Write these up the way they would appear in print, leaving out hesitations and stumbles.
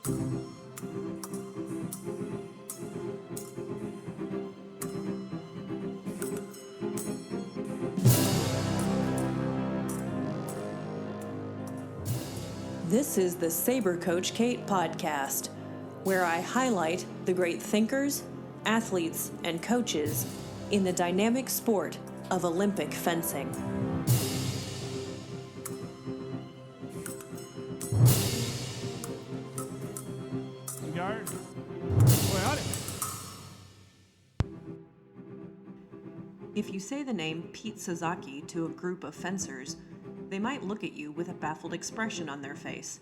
This is the Saber Coach Kate podcast, where I highlight the great thinkers, athletes, and coaches in the dynamic sport of Olympic fencing. Guard. Boy, on it. If you say the name Peet Sasaki to a group of fencers, they might look at you with a baffled expression on their face.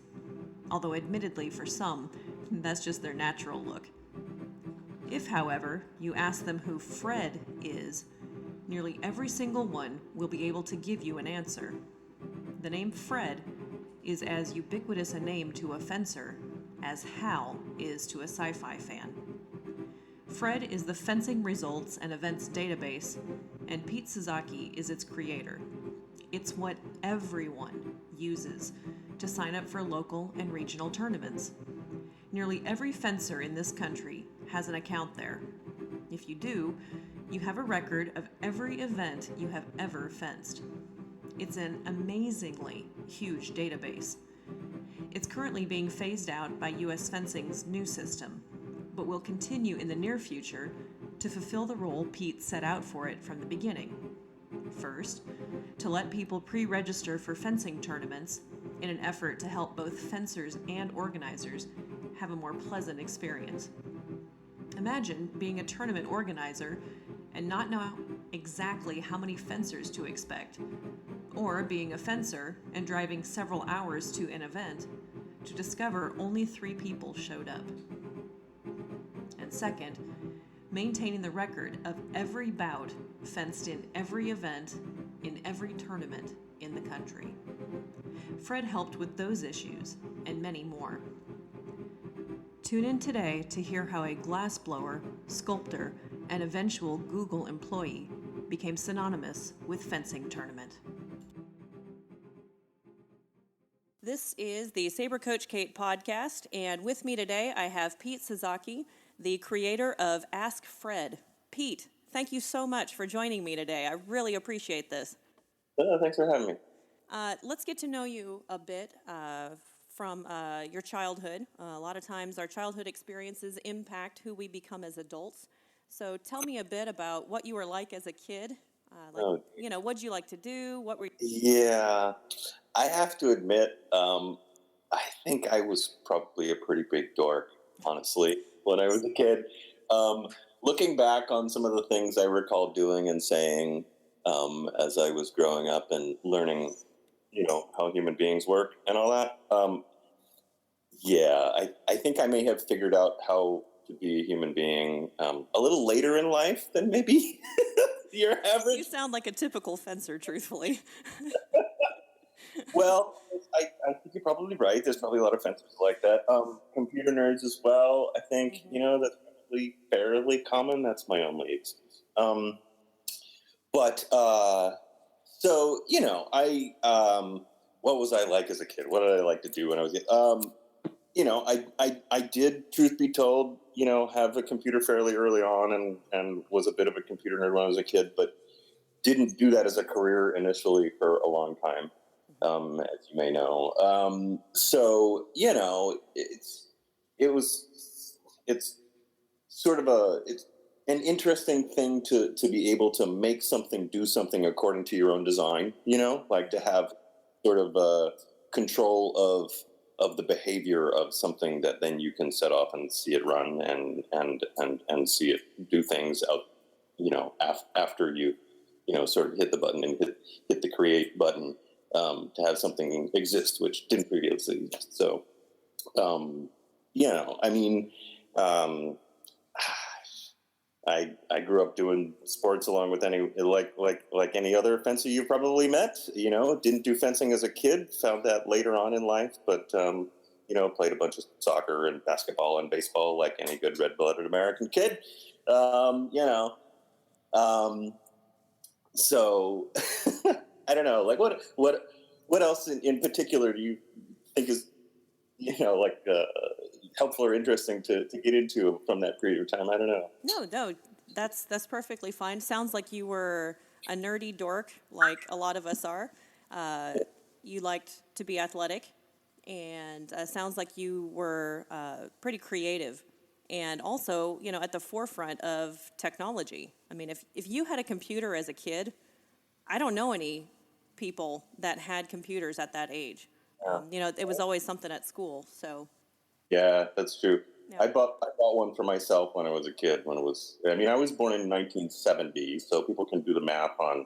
Although admittedly for some, that's just their natural look. If, however, you ask them who Fred is, nearly every single one will be able to give you an answer. The name Fred is as ubiquitous a name to a fencer as Hal is to a sci-fi fan. Fred is the fencing results and events database, and Peet Sasaki is its creator. It's what everyone uses to sign up for local and regional tournaments. Nearly every fencer in this country has an account there. If you do, you have a record of every event you have ever fenced. It's an amazingly huge database. It's currently being phased out by USFencing's new system, but will continue in the near future to fulfill the role Peet set out for it from the beginning. First, to let people pre-register for fencing tournaments in an effort to help both fencers and organizers have a more pleasant experience. Imagine being a tournament organizer and not know exactly how many fencers to expect, or being a fencer and driving several hours to an event to discover only 3 people showed up. And second, maintaining the record of every bout fenced in every event in every tournament in the country. Fred helped with those issues and many more. Tune in today to hear how a glassblower, sculptor, and eventual Google employee became synonymous with fencing tournament. This is the Saber Coach Kate podcast, and with me today I have Peet Sasaki, the creator of Ask Fred. Pete, thank you so much for joining me today. I really appreciate this. Thanks for having me. Let's get to know you a bit from your childhood. A lot of times our childhood experiences impact who we become as adults. So tell me a bit about what you were like as a kid. What'd you like to do? Yeah, I have to admit, I think I was probably a pretty big dork, honestly, when I was a kid. Looking back on some of the things I recall doing and saying as I was growing up and learning, how human beings work and all that. I think I may have figured out how to be a human being a little later in life than maybe your average. You sound like a typical fencer, truthfully. Well, I think you're probably right. There's probably a lot of fencers like that. Computer nerds as well. I think, that's probably fairly common. That's my only excuse. What was I like as a kid? What did I like to do when I was a kid? I did, truth be told, have a computer fairly early on and was a bit of a computer nerd when I was a kid, but didn't do that as a career initially for a long time, as you may know. It's sort of it's an interesting thing to be able to make something do something according to your own design, like to have sort of control of the behavior of something that then you can set off and see it run and see it do things out, after you, sort of hit the button and hit the create button, to have something exist, which didn't previously exist. So, I grew up doing sports along with any other fencer you probably met. Didn't do fencing as a kid, found that later on in life, but played a bunch of soccer and basketball and baseball like any good red-blooded American kid. So I don't know, like what else in particular do you think is helpful or interesting to get into from that period of time. I don't know. No, that's perfectly fine. Sounds like you were a nerdy dork, like a lot of us are. Uh, you liked to be athletic, and sounds like you were pretty creative, and also, at the forefront of technology. I mean, if you had a computer as a kid, I don't know any people that had computers at that age. It was always something at school. So Yeah, that's true. yeah. I bought one for myself when I was a kid. I was born in 1970, so people can do the math on,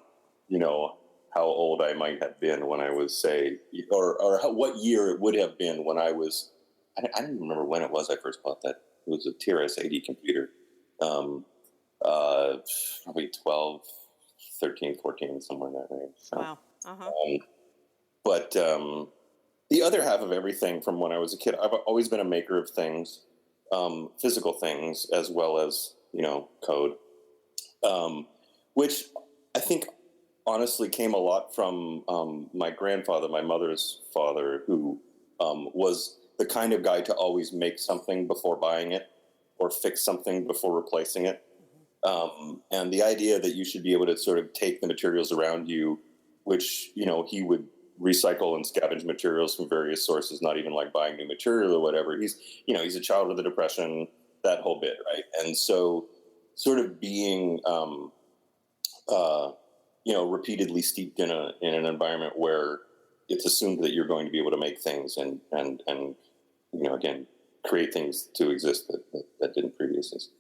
how old I might have been when I was, say, what year it would have been when I was. I don't even remember when it was I first bought that. It was a TRS-80 computer, um, probably 12, 13, 14, somewhere in that range. So, Wow. Uh-huh. but the other half of everything from when I was a kid, I've always been a maker of things, physical things, as well as, code, which I think honestly came a lot from my grandfather, my mother's father, who was the kind of guy to always make something before buying it or fix something before replacing it. And the idea that you should be able to sort of take the materials around you, which, he would recycle and scavenge materials from various sources, not even like buying new material or whatever. He's a child of the Depression, that whole bit, right? And so sort of being, repeatedly steeped in an environment where it's assumed that you're going to be able to make things and again, create things to exist that didn't previously exist.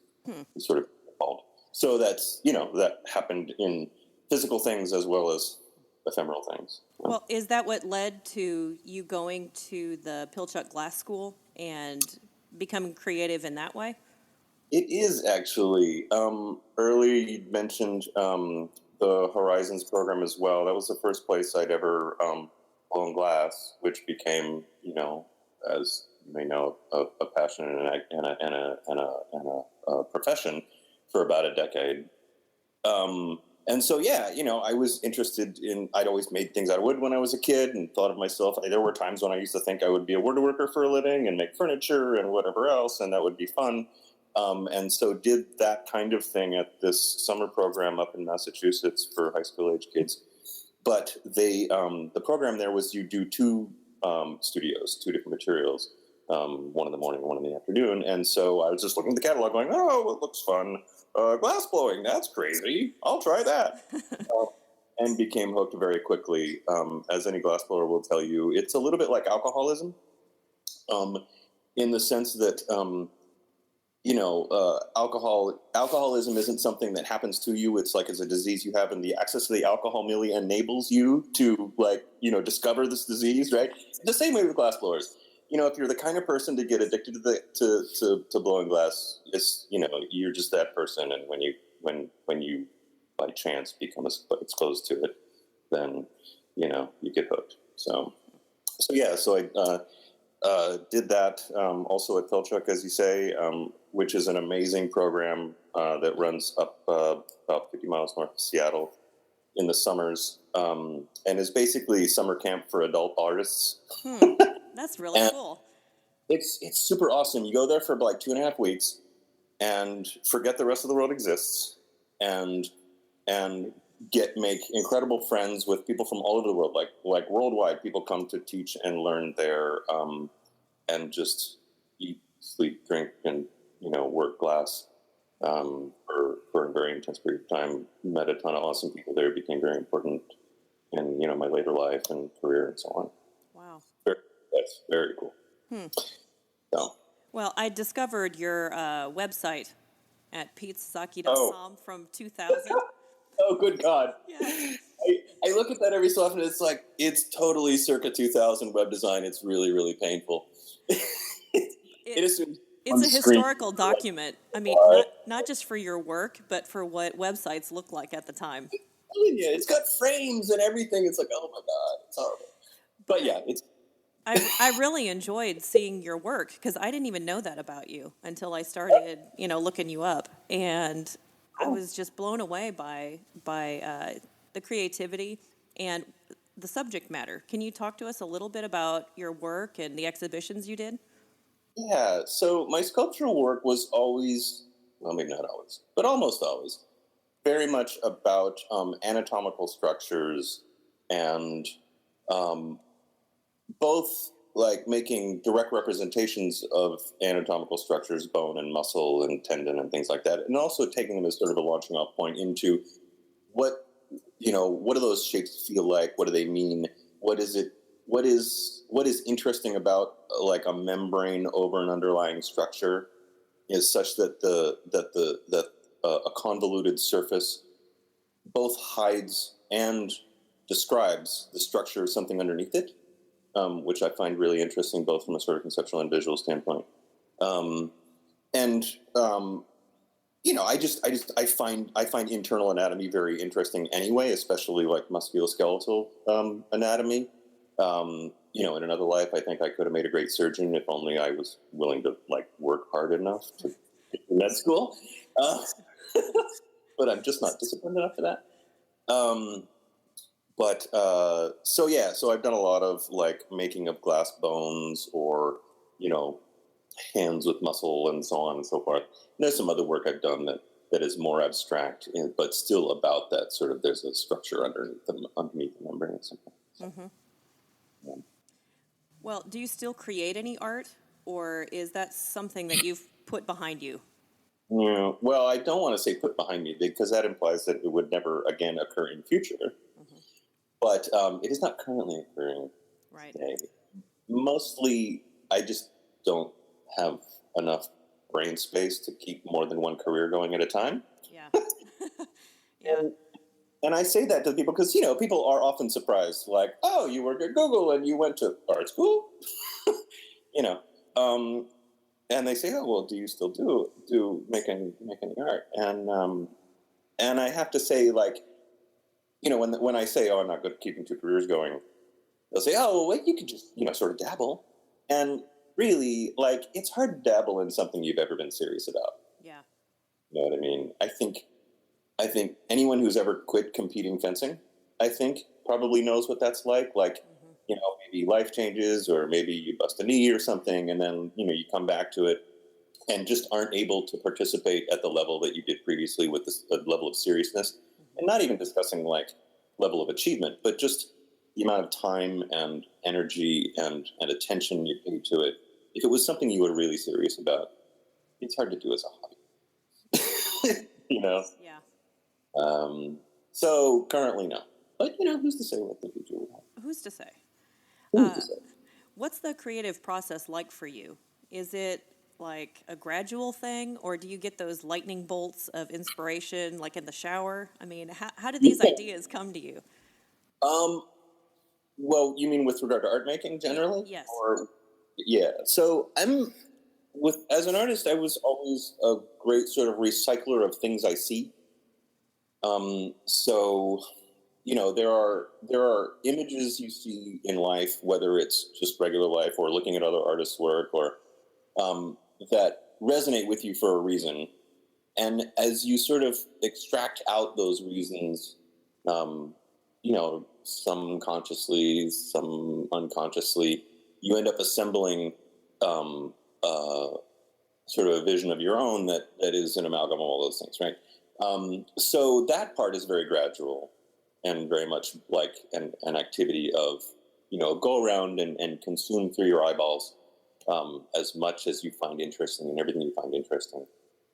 Sort of evolved. So that's, that happened in physical things as well as ephemeral things. Well, is that what led to you going to the Pilchuck Glass School and becoming creative in that way? It is actually. Early you mentioned the Horizons program as well. That was the first place I'd ever blown glass, which became, as you may know, a passion and a profession for about a decade. And so, yeah, I was interested I'd always made things out of wood when I was a kid and thought of myself. There were times when I used to think I would be a woodworker for a living and make furniture and whatever else, and that would be fun. And so did that kind of thing at this summer program up in Massachusetts for high school age kids. But the program there was you do two studios, two different materials, one in the morning, one in the afternoon. And so I was just looking at the catalog going, oh, it looks fun. Glass blowing, that's crazy. I'll try that. And became hooked very quickly. As any glass blower will tell you, it's a little bit like alcoholism, in the sense that, alcoholism isn't something that happens to you. It's like it's a disease you have, and the access to the alcohol merely enables you to, discover this disease, right? The same way with glass blowers. If you're the kind of person to get addicted to blowing glass, you're just that person. And when you by chance become exposed to it, then you get hooked. So I did that also at Pilchuck, as you say, which is an amazing program that runs up about 50 miles north of Seattle in the summers, and is basically summer camp for adult artists. That's really cool. It's super awesome. You go there for like 2.5 weeks and forget the rest of the world exists, and make incredible friends with people from all over the world. Like worldwide, people come to teach and learn there, and just eat, sleep, drink, and work glass for a very intense period of time. Met a ton of awesome people there. Became very important in my later life and career and so on. Wow. That's very cool. So. Well, I discovered your website at peetsasaki.com from 2000. Oh, good God. Yeah. I look at that every so often. It's like, it's totally circa 2000 web design. It's really, really painful. It's a historical document. I mean, not just for your work, but for what websites looked like at the time. Yeah, it's got frames and everything. It's like, oh my God, it's horrible. But yeah, it's. I really enjoyed seeing your work because I didn't even know that about you until I started, looking you up, and I was just blown away by the creativity and the subject matter. Can you talk to us a little bit about your work and the exhibitions you did? Yeah, so my sculptural work was always, well, maybe not always, but almost always, very much about anatomical structures and um, both like making direct representations of anatomical structures, bone and muscle and tendon and things like that, and also taking them as sort of a launching off point into what what do those shapes feel like? What do they mean? What is it? What is interesting about like a membrane over an underlying structure is such that a convoluted surface both hides and describes the structure of something underneath it, which I find really interesting, both from a sort of conceptual and visual standpoint. Um, and I find internal anatomy very interesting anyway, especially like musculoskeletal anatomy. In another life, I think I could have made a great surgeon if only I was willing to like work hard enough to get to med school. Uh, but I'm just not disciplined enough for that. So I've done a lot of like making of glass bones or you know hands with muscle and so on and so forth. And there's some other work I've done that is more abstract, but still about that sort of there's a structure underneath the membrane or something. Mm-hmm. Yeah. Well, do you still create any art, or is that something that you've put behind you? Yeah. Well, I don't want to say put behind me because that implies that it would never again occur in future. Mm-hmm. But it is not currently occurring Right. today. Mostly, I just don't have enough brain space to keep more than one career going at a time. Yeah. Yeah. And I say that to people because, people are often surprised, like, oh, you work at Google and you went to art school? you know, um, and they say, oh, well, do you still do make any art? And I have to say, like, when I say, oh, I'm not good at keeping two careers going, they'll say, oh, well, wait, you could just, sort of dabble. And really, like, it's hard to dabble in something you've ever been serious about. Yeah. You know what I mean? I think anyone who's ever quit competing fencing, I think probably knows what that's like. Like, Mm-hmm. maybe life changes or maybe you bust a knee or something. And then, you come back to it and just aren't able to participate at the level that you did previously with this level of seriousness. Mm-hmm. And not even discussing like level of achievement, but just the amount of time and energy and attention you pay to it. If it was something you were really serious about, it's hard to do as a hobby. Yeah. So currently, no. But, who's to say what the future will have? Who's to say? Who's to say? What's the creative process like for you? Is it like a gradual thing, or do you get those lightning bolts of inspiration like in the shower? I mean, how do these ideas come to you? Um, well, you mean with regard to art making generally? Yes. Or, yeah. So as an artist, I was always a great sort of recycler of things I see. So, there are images you see in life, whether it's just regular life or looking at other artists' work or that resonate with you for a reason. And as you sort of extract out those reasons, some consciously, some unconsciously, you end up assembling uh, sort of a vision of your own that is an amalgam of all those things, right? So that part is very gradual and very much like an activity of, go around and consume through your eyeballs as much as you find interesting and everything you find interesting.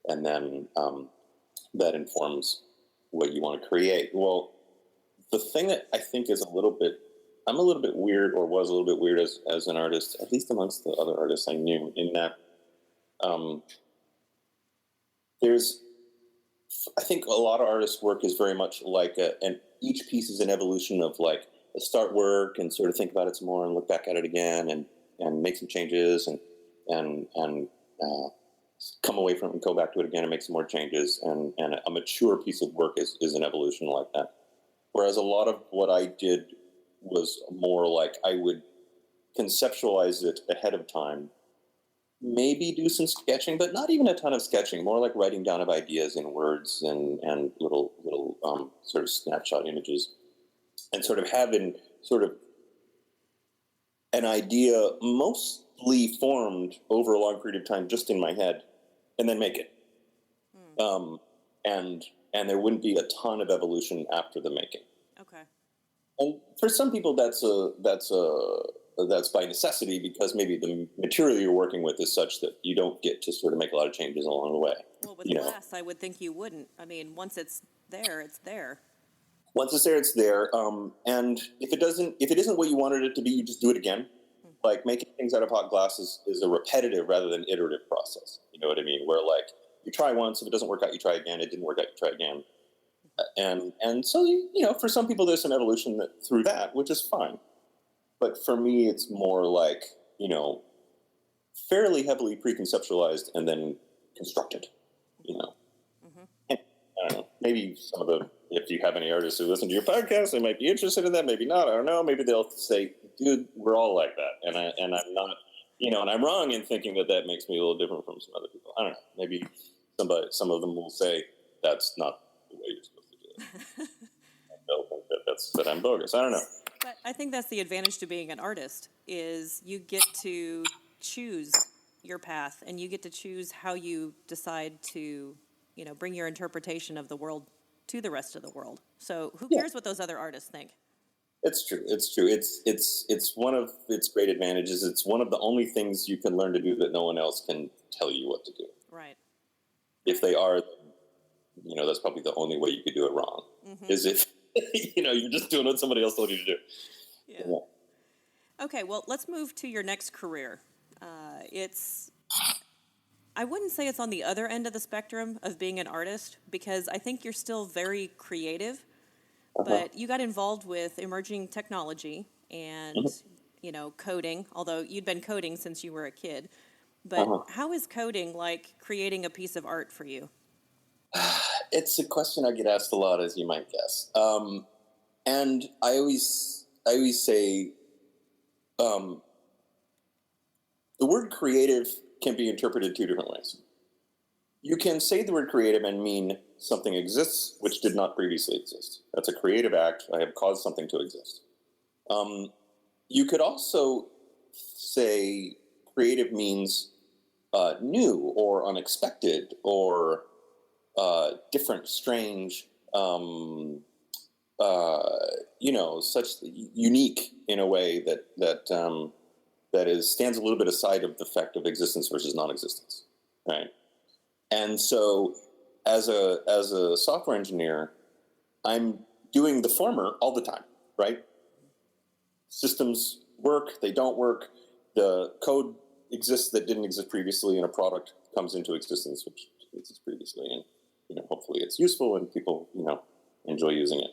And then that informs what you want to create. Well, the thing that I think is I'm a little bit weird or was a little bit weird as an artist, at least amongst the other artists I knew, in that I think a lot of artists' work is very much like and each piece is an evolution of like start work and sort of think about it some more and look back at it again and make some changes and come away from it and go back to it again and make some more changes. And a mature piece of work is an evolution like that. Whereas a lot of what I did was more like I would conceptualize it ahead of time, maybe do some sketching, but not even a ton of sketching, more like writing down of ideas in words and little sort of snapshot images, and sort of having sort of an idea mostly formed over a long period of time just in my head, and then make it. And there wouldn't be a ton of evolution after the making. Okay. And for some people, that's by necessity, because maybe the material you're working with is such that you don't get to sort of make a lot of changes along the way. Well, with glass, I would think you wouldn't. I mean, once it's there, it's there. Once it's there, it's there. And if it isn't what you wanted it to be, you just do it again. Like making things out of hot glass is a repetitive rather than iterative process. You know what I mean? Where like you try once, if it doesn't work out, you try again. It didn't work out, you try again. And so for some people, there's some evolution through that, which is fine. But for me, it's more like fairly heavily preconceptualized and then constructed. And, I don't know. Maybe if you have any artists who listen to your podcast, they might be interested in that. Maybe not. I don't know. Maybe they'll say, dude, we're all like that. And I'm not, and I'm wrong in thinking that makes me a little different from some other people. I don't know. Maybe some of them will say that's not the way you're supposed to do it. They'll think that I'm bogus. I don't know. But I think that's the advantage to being an artist, is you get to choose your path, and you get to choose how you decide to, bring your interpretation of the world to the rest of the world. So who cares what those other artists think? It's true. It's one of its great advantages. It's one of the only things you can learn to do that no one else can tell you what to do. Right. If they are, that's probably the only way you could do it wrong. Is if you're just doing what somebody else told you to do. Yeah. Okay, well, let's move to your next career. I wouldn't say it's on the other end of the spectrum of being an artist, because I think you're still very creative, but you got involved with emerging technology and, coding, although you'd been coding since you were a kid. But how is coding like creating a piece of art for you? It's a question I get asked a lot, as you might guess. And I always say the word creative can be interpreted two different ways. You can say the word creative and mean something exists which did not previously exist. That's a creative act. I have caused something to exist. You could also say creative means new or unexpected or different, strange, such unique in a way that stands a little bit aside of the fact of existence versus non-existence, right? And so, as a software engineer, I'm doing the former all the time, right? Systems work, they don't work. The code exists that didn't exist previously, and a product comes into existence which exists previously, and hopefully it's useful and people enjoy using it.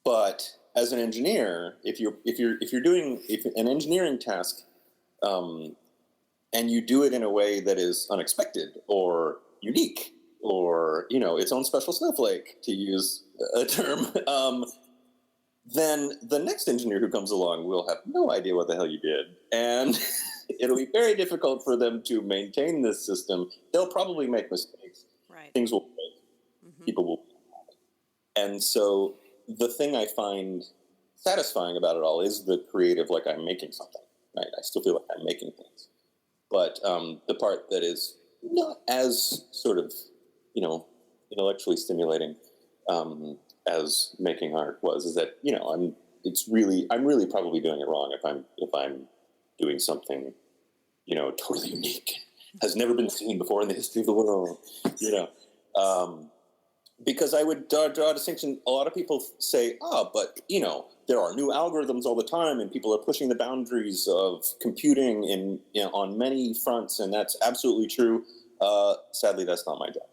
But as an engineer, if you're doing an engineering task, and you do it in a way that is unexpected or unique or its own special snowflake, to use a term, then the next engineer who comes along will have no idea what the hell you did, and it'll be very difficult for them to maintain this system. They'll probably make mistakes. Right. Things will break. People will. And so the thing I find satisfying about it all is the creative, like I'm making something, right? I still feel like I'm making things. But the part that is not as sort of, intellectually stimulating as making art is that, I'm really probably doing it wrong if I'm doing something, totally unique, has never been seen before in the history of the world, because I would draw a distinction. A lot of people say, but, there are new algorithms all the time, and people are pushing the boundaries of computing on many fronts, and that's absolutely true. Sadly, that's not my job.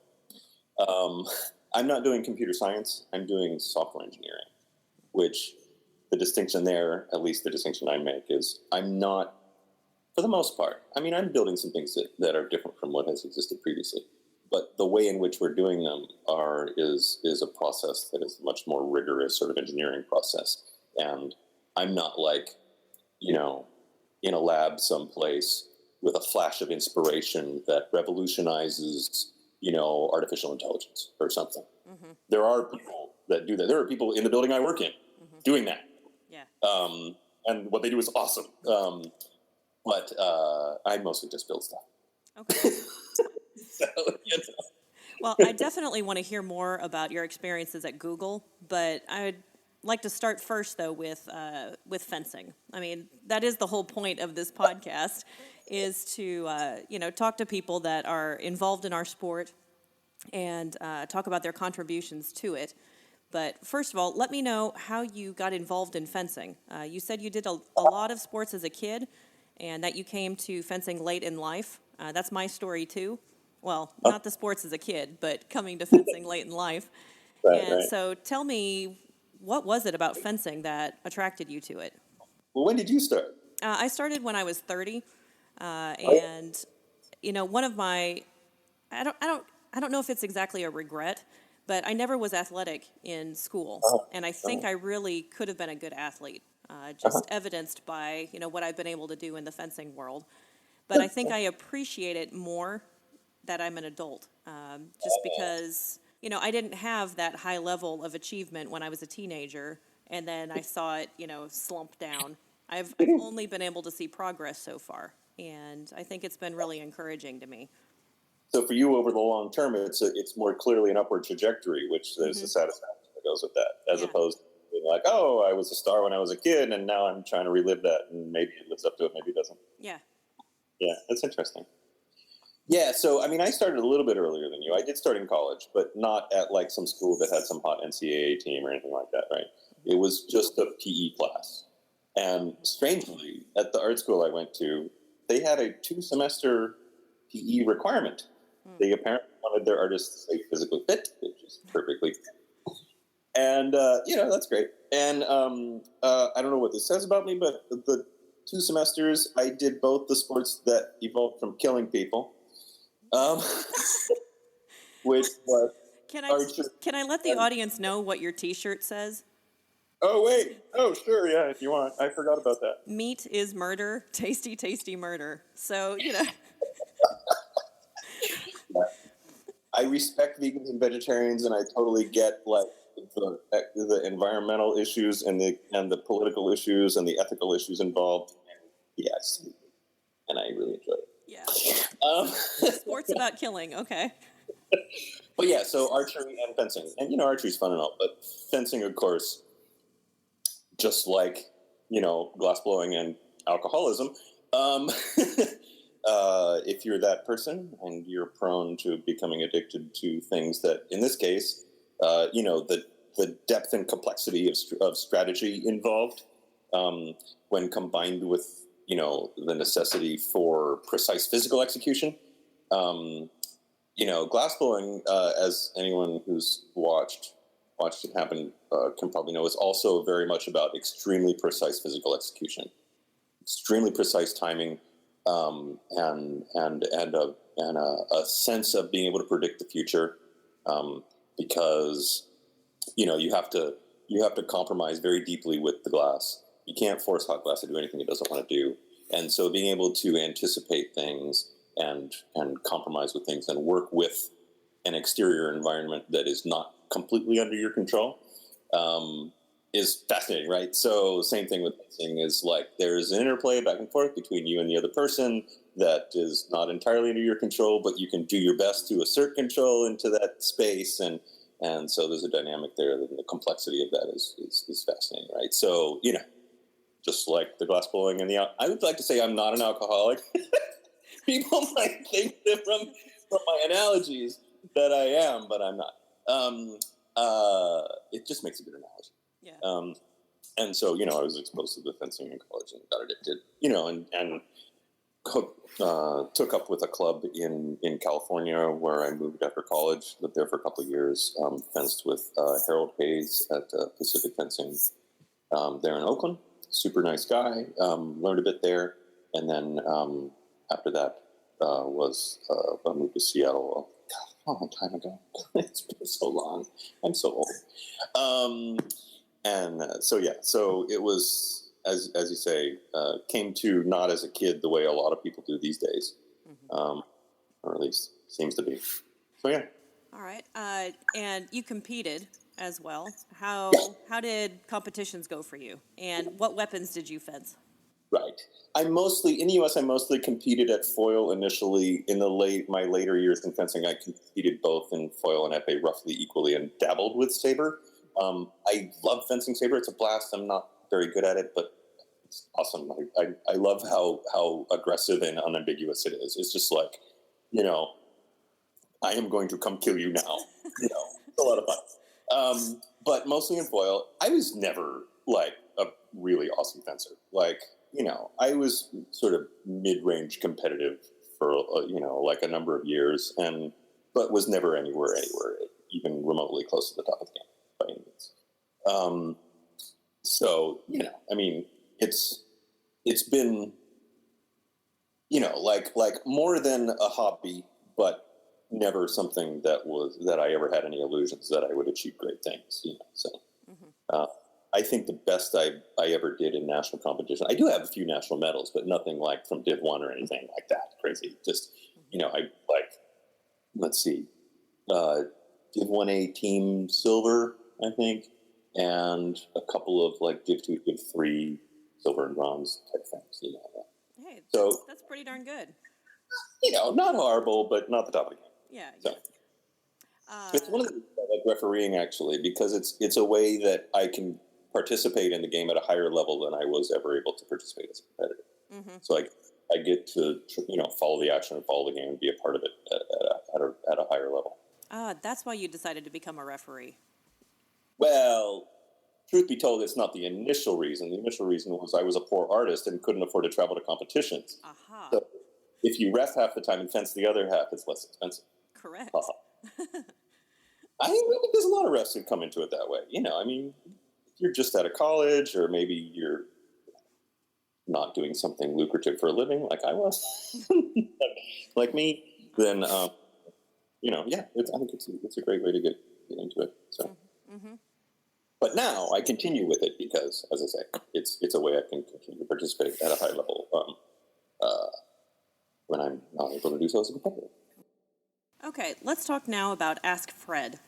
I'm not doing computer science. I'm doing software engineering, which the distinction there, at least the distinction I make, is I'm not, for the most part, I'm building some things that are different from what has existed previously. But the way in which we're doing them is a process that is much more rigorous sort of engineering process. And I'm not like, in a lab someplace with a flash of inspiration that revolutionizes, artificial intelligence or something. Mm-hmm. There are people that do that. There are people in the building I work in doing that. Yeah. and what they do is awesome. But I mostly just build stuff. Okay. So, you know. Well, I definitely want to hear more about your experiences at Google, but I'd like to start first, though, with fencing. I mean, that is the whole point of this podcast, is to talk to people that are involved in our sport and talk about their contributions to it. But first of all, let me know how you got involved in fencing. You said you did a lot of sports as a kid, and that you came to fencing late in life. That's my story too. Well, not the sports as a kid, but coming to fencing late in life. Right. So tell me, what was it about fencing that attracted you to it? Well, when did you start? I started when I was 30, Oh, and one of my, I don't know if it's exactly a regret, but I never was athletic in school, and I think I really could have been a good athlete, just evidenced by what I've been able to do in the fencing world. But I think I appreciate it more that I'm an adult, just because I didn't have that high level of achievement when I was a teenager, and then I saw it slump down. I've only been able to see progress so far, and I think it's been really encouraging to me. so for you, over the long term, it's more clearly an upward trajectory, which there's a satisfaction that goes with that, as Yeah. opposed to being like, oh, I was a star when I was a kid, and now I'm trying to relive that, and maybe it lives up to it, maybe it doesn't. Yeah. Yeah, that's interesting. Yeah, so I mean, I started a little bit earlier than you. I did start in college, but not at like some school that had some hot NCAA team or anything like that, right? It was just a PE class. And strangely, at the art school I went to, they had a 2-semester PE requirement. They apparently wanted their artists to stay physically fit, which is perfectly. And, that's great. And I don't know what this says about me, but the 2 semesters, I did both the sports that evolved from killing people, which was Can archery. I let the audience know what your T-shirt says? Oh, wait. Oh, sure. Yeah, if you want. I forgot about that. Meat is murder, tasty, tasty murder. So I respect vegans and vegetarians, and I totally get like the environmental issues and the political issues and the ethical issues involved. Yes, and I really enjoy it. Yeah. Sports about killing. Okay. But yeah, so archery and fencing, and archery's fun and all, but fencing, of course, just like glass blowing and alcoholism. If you're that person and you're prone to becoming addicted to things that, in this case, the depth and complexity of strategy involved, when combined with the necessity for precise physical execution. Glass blowing, as anyone who's watched it happen can probably know, is also very much about extremely precise physical execution, extremely precise timing, and a sense of being able to predict the future, because you have to compromise very deeply with the glass. You can't force hot glass to do anything it doesn't want to do, and so being able to anticipate things and compromise with things and work with an exterior environment that is not completely under your control is fascinating, right? So same thing with fencing is like there's an interplay back and forth between you and the other person that is not entirely under your control, but you can do your best to assert control into that space, and so there's a dynamic there, and the complexity of that is fascinating, right? So just like the glass blowing and I would like to say I'm not an alcoholic. People might think that from my analogies that I am, but I'm not. It just makes a good analogy. Yeah. And so, I was exposed to the fencing in college and got addicted, and took up with a club in California where I moved after college, lived there for a couple of years, fenced with Harold Hayes at Pacific Fencing there in Oakland. Super nice guy, learned a bit there. And then after that I moved to Seattle a long time ago. It's been so long. I'm so old. So it was, as you say, came to not as a kid the way a lot of people do these days, or at least seems to be. So yeah. All right. And you competed. as well. How Yeah. how did competitions go for you? And what weapons did you fence? Right. In the U.S. I mostly competed at foil initially. In my later years in fencing, I competed both in foil and epee roughly equally, and dabbled with saber. I love fencing saber. It's a blast. I'm not very good at it, but it's awesome. I love how aggressive and unambiguous it is. It's just like, I am going to come kill you now. It's a lot of fun. But mostly in foil. I was never like a really awesome fencer. Like, I was sort of mid-range competitive for, like a number of years, but was never anywhere even remotely close to the top of the game by any means. So, it's been, like more than a hobby, but never something that I ever had any illusions that I would achieve great things, so. Mm-hmm. I think the best I ever did in national competition, I do have a few national medals, but nothing like from Div 1 or anything like that crazy. Just, let's see, Div 1A team silver, I think, and a couple of like Div 2, Div 3 silver and bronze type things, Hey, so that's pretty darn good. Not horrible, but not the top of the game. Yeah. So. It's one of the I like refereeing, actually, because it's a way that I can participate in the game at a higher level than I was ever able to participate as a competitor. Mm-hmm. So I get to follow the action and follow the game and be a part of it at a higher level. That's why you decided to become a referee. Well, truth be told, it's not the initial reason. The initial reason was I was a poor artist and couldn't afford to travel to competitions. Aha. So if you ref half the time and fence the other half, it's less expensive. Correct. I think there's a lot of refs who come into it that way. If you're just out of college, or maybe you're not doing something lucrative for a living, like I was, like me, then I think it's a great way to get into it. So, mm-hmm. But now I continue with it because, as I say, it's a way I can continue to participate at a high level when I'm not able to do so as a competitor. Okay, let's talk now about Ask Fred.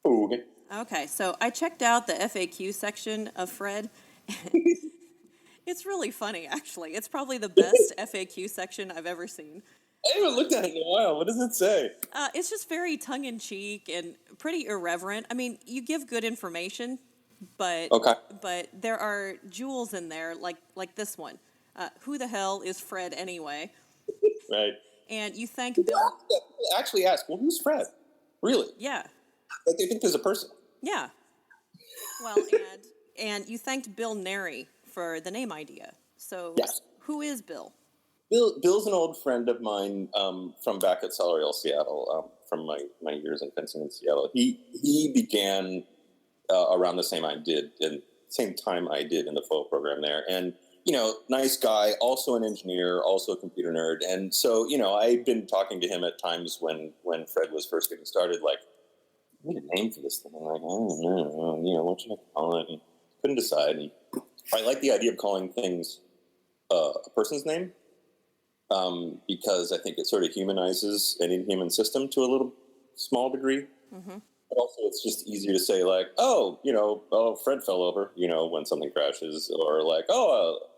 Oh, okay. Okay, so I checked out the FAQ section of Fred. It's really funny, actually. It's probably the best FAQ section I've ever seen. I haven't looked at it in a while. What does it say? It's just very tongue-in-cheek and pretty irreverent. I mean, you give good information, but there are jewels in there, like this one. Who the hell is Fred anyway? Right. And you thank Bill. Actually ask, well, who's Fred? Really? Yeah. Like they think there's a person. Yeah. Well, and you thanked Bill Neri for the name idea. So yes. Who is Bill? Bill's an old friend of mine from back at Solarial, Seattle, from my years in fencing in Seattle. He began around the same time I did in the foil program there. And, nice guy, also an engineer, also a computer nerd. And so, I've been talking to him at times when Fred was first getting started, like, I need a name for this thing. I'm like, I don't know, what should I call it? And couldn't decide. And I like the idea of calling things a person's name because I think it sort of humanizes an inhuman system to a little small degree. Mm-hmm. But also it's just easier to say like, Fred fell over, when something crashes, or like,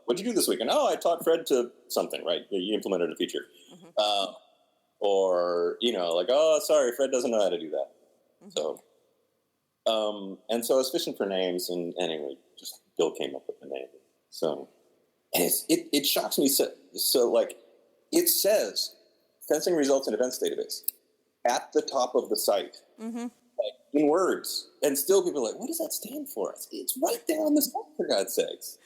what'd you do this weekend? I taught Fred to something, right? You implemented a feature. Mm-hmm. Or, like, sorry, Fred doesn't know how to do that. Mm-hmm. So, and so I was fishing for names, and anyway, just Bill came up with the name. So, and it shocks me. So like, it says fencing results in events database at the top of the site, like in words, and still people are like, what does that stand for? It's right there on the site, for God's sakes.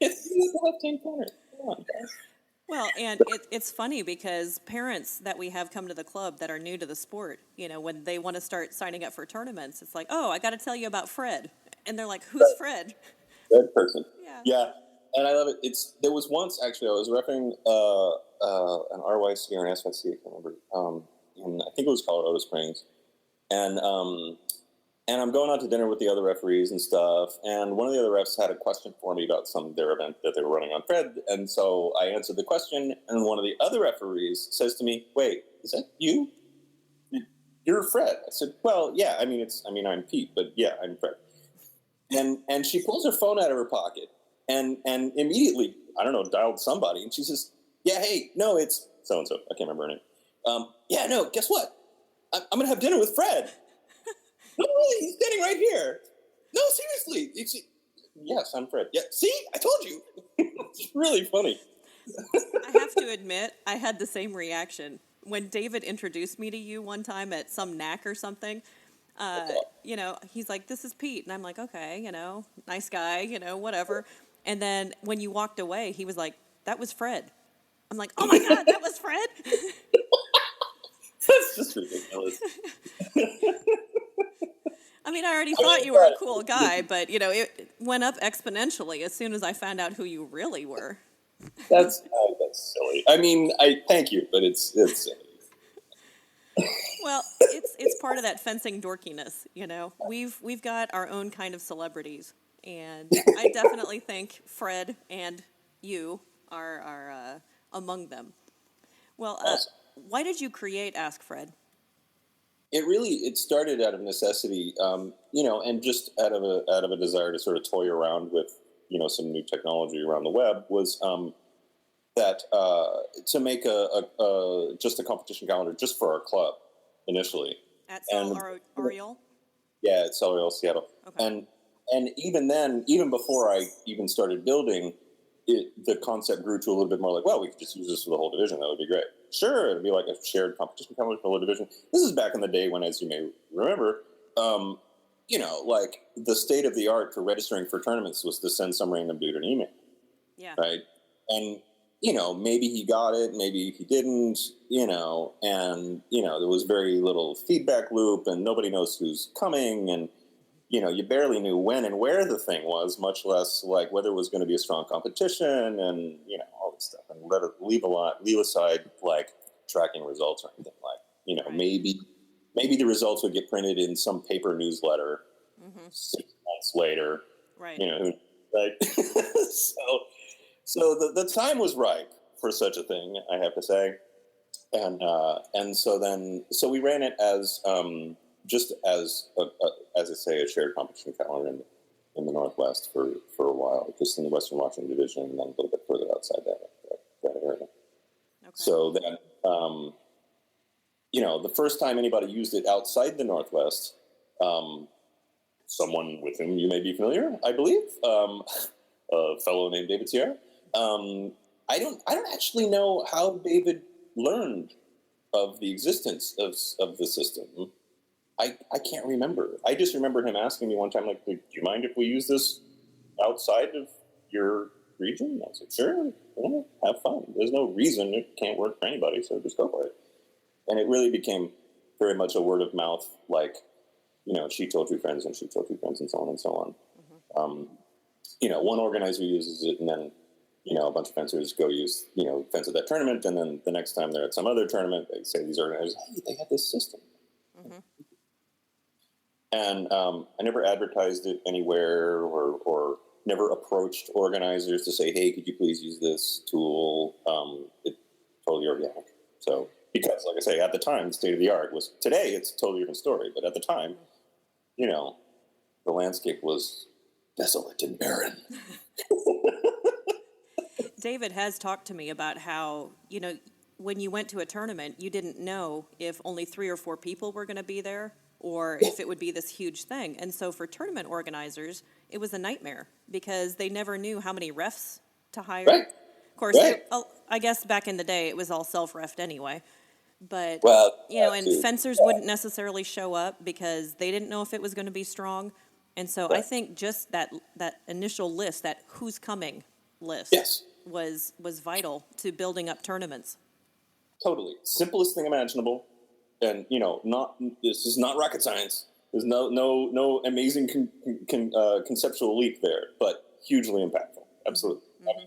It's in the left-hand corner. Come on, guys. Well, and it's funny because parents that we have come to the club that are new to the sport, when they want to start signing up for tournaments, it's like, I got to tell you about Fred. And they're like, who's Fred? Fred person. Yeah. And I love it. There was once, actually, I was repping an RYC or an SYC, I can't remember. And I think it was Colorado Springs. And I'm going out to dinner with the other referees and stuff. And one of the other refs had a question for me about their event that they were running on Fred. And so I answered the question. And one of the other referees says to me, wait, is that you? you're Fred. I said, well, yeah, I'm Pete, but yeah, I'm Fred. And she pulls her phone out of her pocket and immediately, I don't know, dialed somebody. And she says, yeah, hey, no, it's so-and-so. I can't remember her name. Yeah, no, guess what? I'm going to have dinner with Fred. No, really, he's standing right here. No, seriously. Yes, I'm Fred. Yeah, see? I told you. It's really funny. I have to admit, I had the same reaction. When David introduced me to you one time at some knack or something, he's like, this is Pete. And I'm like, okay, nice guy, whatever. And then when you walked away, he was like, that was Fred. I'm like, oh my God, that was Fred? That's just ridiculous. I mean, I already thought you were a cool guy, but, it went up exponentially as soon as I found out who you really were. That's silly. I mean, I thank you, but it's silly. Well, it's part of that fencing dorkiness, We've got our own kind of celebrities, and I definitely think Fred and you are among them. Well, Awesome. Why did you create Ask Fred? It started out of necessity, and just out of a desire to sort of toy around with, some new technology around the web was that to make just a competition calendar just for our club initially. At Oriole? Yeah, at Oriole, Seattle. Okay. And even then, even before I even started building, the concept grew to a little bit more like, well, we could just use this for the whole division. That would be great. Sure, it'd be like a shared competition calendar for the whole division. This is back in the day when, as you may remember, like the state of the art for registering for tournaments was to send some random dude an email. Yeah. Right. And, maybe he got it, maybe he didn't, and, there was very little feedback loop and nobody knows who's coming. And, you barely knew when and where the thing was, much less like whether it was going to be a strong competition and, all this stuff. And leave aside like tracking results or anything like, Right. maybe the results would get printed in some paper newsletter 6 months later. Right. Right. So the time was ripe for such a thing, I have to say. And so we ran it as just as I say, a shared competition calendar in the Northwest for a while, just in the Western Washington division, and then a little bit further outside that area. Okay. So then, the first time anybody used it outside the Northwest, someone with whom you may be familiar, I believe, a fellow named David Sierra. I don't actually know how David learned of the existence of the system. I can't remember. I just remember him asking me one time, like, do you mind if we use this outside of your region? I said, sure, have fun. There's no reason it can't work for anybody, so just go for it. And it really became very much a word of mouth, like, she told two friends and she told two friends and so on and so on. Mm-hmm. One organizer uses it and then, a bunch of fencers go use, fence at that tournament. And then the next time they're at some other tournament, they say these organizers, hey, they have this system. Mm-hmm. And I never advertised it anywhere or never approached organizers to say, hey, could you please use this tool? It's totally organic. So, because, like I say, at the time, the state of the art was, today it's a totally different story. But at the time, the landscape was desolate and barren. David has talked to me about how, when you went to a tournament, you didn't know if only 3 or 4 people were going to be there or if it would be this huge thing. And so for tournament organizers, it was a nightmare because they never knew how many refs to hire. Right. Of course, right. I guess back in the day, it was all self-refed anyway. But, and too. fencers wouldn't necessarily show up because they didn't know if it was going to be strong. And so I think just that initial list, that who's coming list, yes. was vital to building up tournaments. Totally. Simplest thing imaginable. And, this is not rocket science. There's no amazing conceptual leap there, but hugely impactful. Absolutely. Mm-hmm.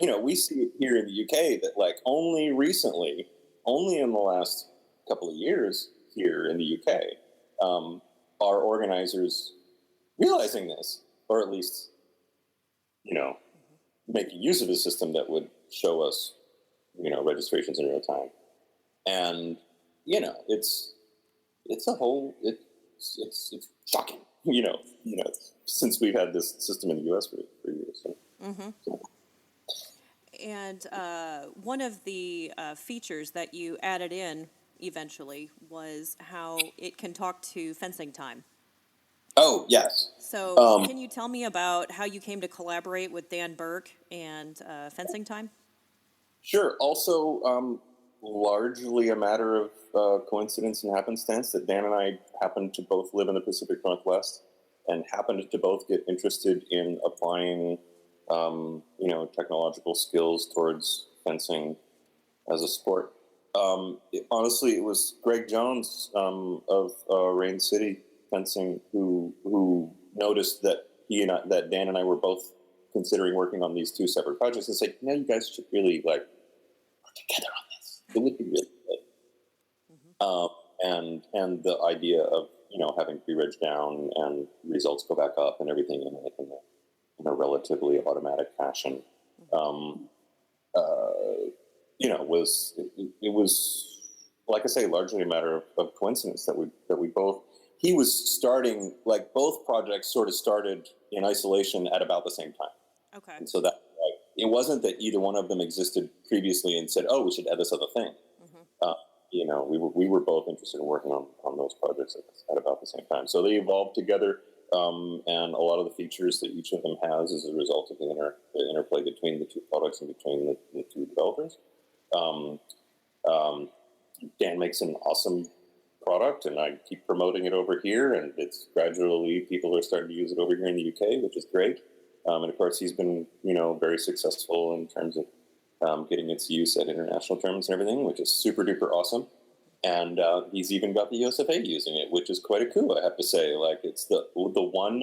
And, we see it here in the UK that, like, only recently, only in the last couple of years here in the UK, are organizers realizing this, or at least, making use of a system that would show us, registrations in real time. And, it's a whole, it's shocking, since we've had this system in the U.S. for years. So. And one of the features that you added in eventually was how it can talk to fencing time. Oh, yes. So, can you tell me about how you came to collaborate with Dan Burke and fencing time? Sure. Also, largely a matter of coincidence and happenstance that Dan and I happened to both live in the Pacific Northwest and happened to both get interested in applying, technological skills towards fencing as a sport. Honestly, it was Greg Jones of Rain City Fencing who noticed that that Dan and I were both considering working on these two separate projects. It's like, you guys should really work together on this. It would be really good. And the idea of having pre-reg down and results go back up and everything in a relatively automatic fashion. It was, like I say, largely a matter of coincidence that we both. He was starting, both projects sort of started in isolation at about the same time. Okay. And so that it wasn't that either one of them existed previously and said, "Oh, we should add this other thing." We were both interested in working on those projects at about the same time. So they evolved together, and a lot of the features that each of them has is a result of the interplay between the two products and between the two developers. Dan makes an awesome product, and I keep promoting it over here, and it's gradually people are starting to use it over here in the UK, which is great. And of course, he's been very successful in terms of getting its use at international tournaments and everything, which is super duper awesome. And he's even got the USFA using it, which is quite a coup, I have to say. It's the one.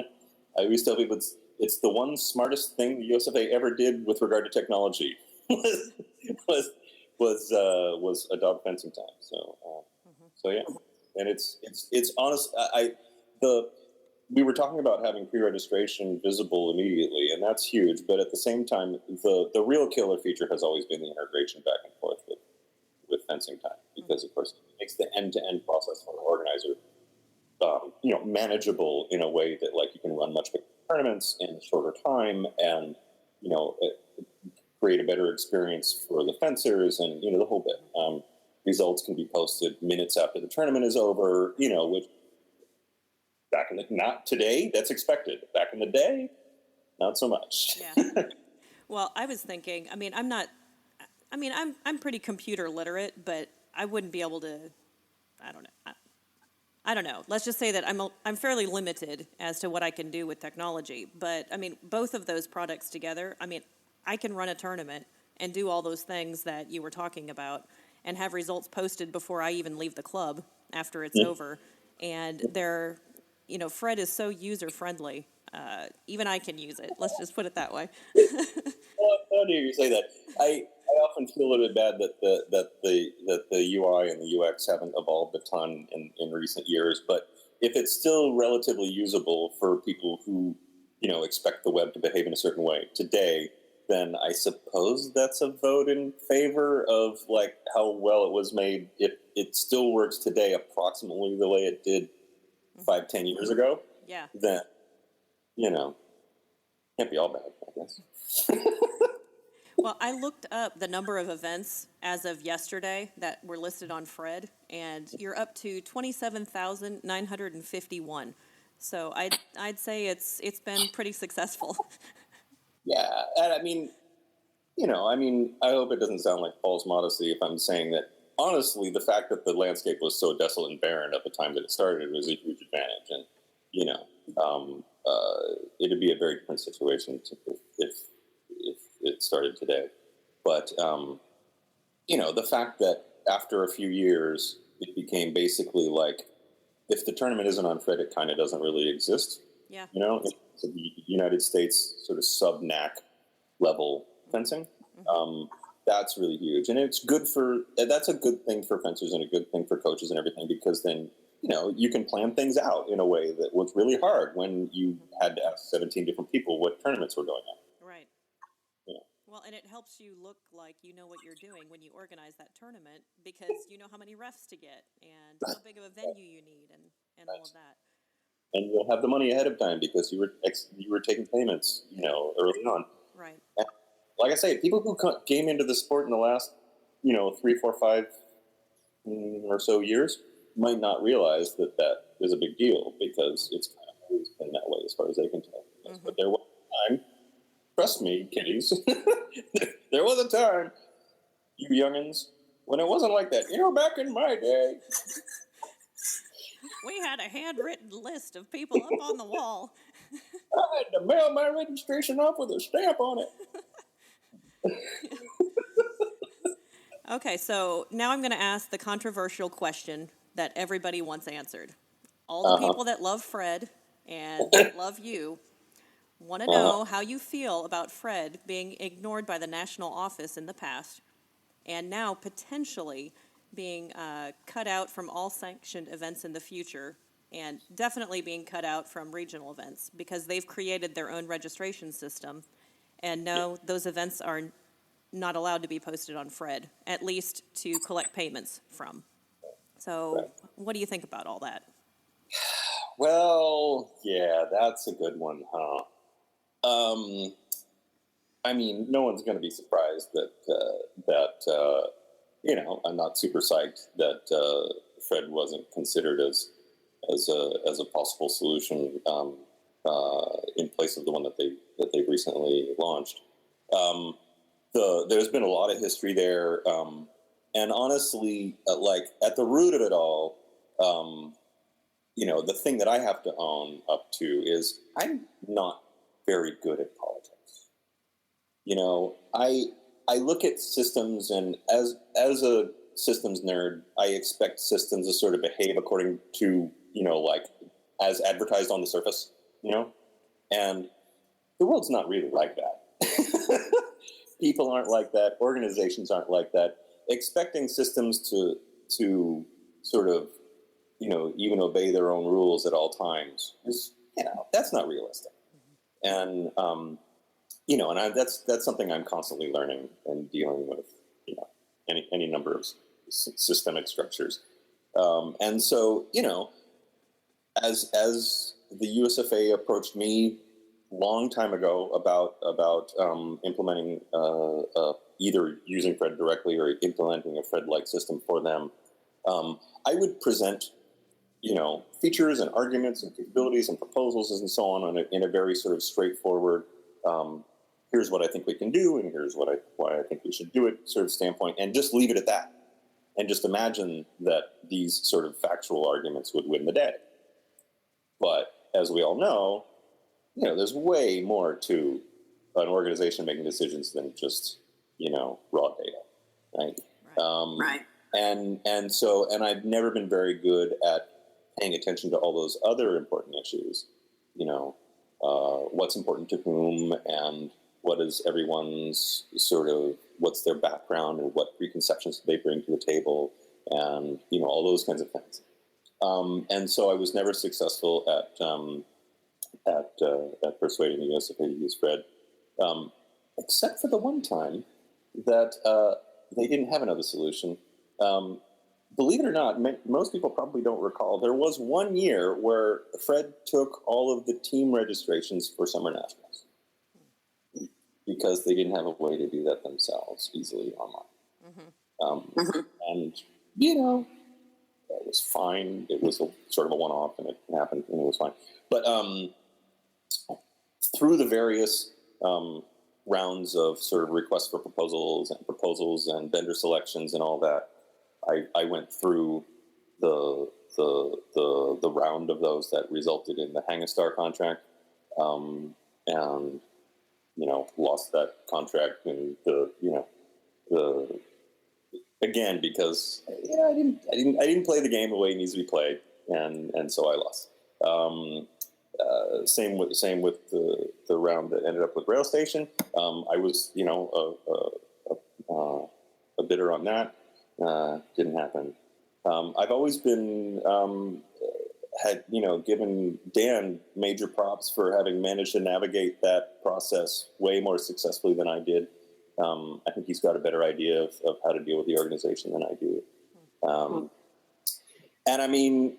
I always tell people it's the one smartest thing the USFA ever did with regard to technology was adopt fencing time. So yeah, and it's honest. We were talking about having pre-registration visible immediately, and that's huge. But at the same time, the real killer feature has always been the integration back and forth with fencing time, because of course it makes the end-to-end process for an organizer, manageable in a way that you can run much bigger tournaments in a shorter time, and create a better experience for the fencers, and the whole bit. Results can be posted minutes after the tournament is over, which back in not today, that's expected. Back in the day, not so much. Yeah. Well, I was thinking, I'm pretty computer literate, but I wouldn't be able to, I don't know. Let's just say that I'm fairly limited as to what I can do with technology. But both of those products together, I can run a tournament and do all those things that you were talking about and have results posted before I even leave the club after it's over. And they're, Fred is so user friendly. Even I can use it. Let's just put it that way. How do you say that? I often feel a little bit bad that the UI and the UX haven't evolved a ton in recent years. But if it's still relatively usable for people who expect the web to behave in a certain way today, then I suppose that's a vote in favor of how well it was made. If it still works today approximately the way it did 5-10 years ago, Yeah. then can't be all bad, I guess. Well, I looked up the number of events as of yesterday that were listed on Fred, and you're up to 27,951. So I'd say it's been pretty successful. Yeah, and I hope it doesn't sound like false modesty if I'm saying that, honestly, the fact that the landscape was so desolate and barren at the time that it started was a huge advantage. And, it'd be a very different situation if it started today. But, the fact that after a few years, it became basically if the tournament isn't on Fred, it kind of doesn't really exist. Yeah. It's the United States sort of sub-NAC level fencing. That's really huge. And that's a good thing for fencers and a good thing for coaches and everything, because then, you can plan things out in a way that was really hard when you had to ask 17 different people what tournaments were going on. Right. Yeah. Well, and it helps you look like you know what you're doing when you organize that tournament because you know how many refs to get and how big of a venue you need and all of that. And you'll have the money ahead of time because you were taking payments, early on. Right. And like I say, people who came into the sport in the last, 3, 4, 5 or so years might not realize that is a big deal because it's kind of always been that way as far as they can tell. Mm-hmm. But there was a time, trust me, kiddies, there was a time, you youngins, when it wasn't like that. Back in my day. We had a handwritten list of people up on the wall. I had to mail my registration off with a stamp on it. Okay, so now I'm going to ask the controversial question that everybody wants answered. All the people that love Fred and that love you want to know how you feel about Fred being ignored by the national office in the past and now potentially being cut out from all sanctioned events in the future and definitely being cut out from regional events because they've created their own registration system. And no, those events are not allowed to be posted on Fred, at least to collect payments from. So what do you think about all that? Well, yeah, that's a good one, huh? I mean, no one's going to be surprised that I'm not super psyched that Fred wasn't considered as a possible solution in place of the one that they've recently launched. There's been a lot of history there, and honestly, like at the root of it all, the thing that I have to own up to is I'm not very good at politics. I look at systems, and as a systems nerd, I expect systems to sort of behave according to like as advertised on the surface, and the world's not really like that. People aren't like that. Organizations aren't like that. Expecting systems to sort of even obey their own rules at all times is that's not realistic. And that's something I'm constantly learning and dealing with. Any number of systemic structures, and so as the USFA approached me long time ago about implementing either using Fred directly or implementing a Fred-like system for them, I would present features and arguments and capabilities and proposals and so on in a very sort of straightforward, here's what I think we can do and here's why I think we should do it sort of standpoint, and just leave it at that. And just imagine that these sort of factual arguments would win the day. But as we all know, there's way more to an organization making decisions than just, raw data, right? Right. And I've never been very good at paying attention to all those other important issues, what's important to whom and what is everyone's what's their background and what preconceptions they bring to the table and, all those kinds of things. And so I was never successful at persuading the USFA to use Fred, except for the one time that they didn't have another solution. Believe it or not, most people probably don't recall, there was one year where Fred took all of the team registrations for Summer Nationals because they didn't have a way to do that themselves easily online. And, it was fine. It was sort of a one-off, and it happened, and it was fine. But through the various rounds of sort of requests for proposals and vendor selections and all that, I went through the round of those that resulted in the Hang-A-Star contract, and lost that contract, and again because I didn't play the game the way it needs to be played, and so I lost. Same with the round that ended up with Rail Station. I was a bidder on that. Didn't happen. I've always been given Dan major props for having managed to navigate that process way more successfully than I did. I think he's got a better idea of how to deal with the organization than I do. And I mean,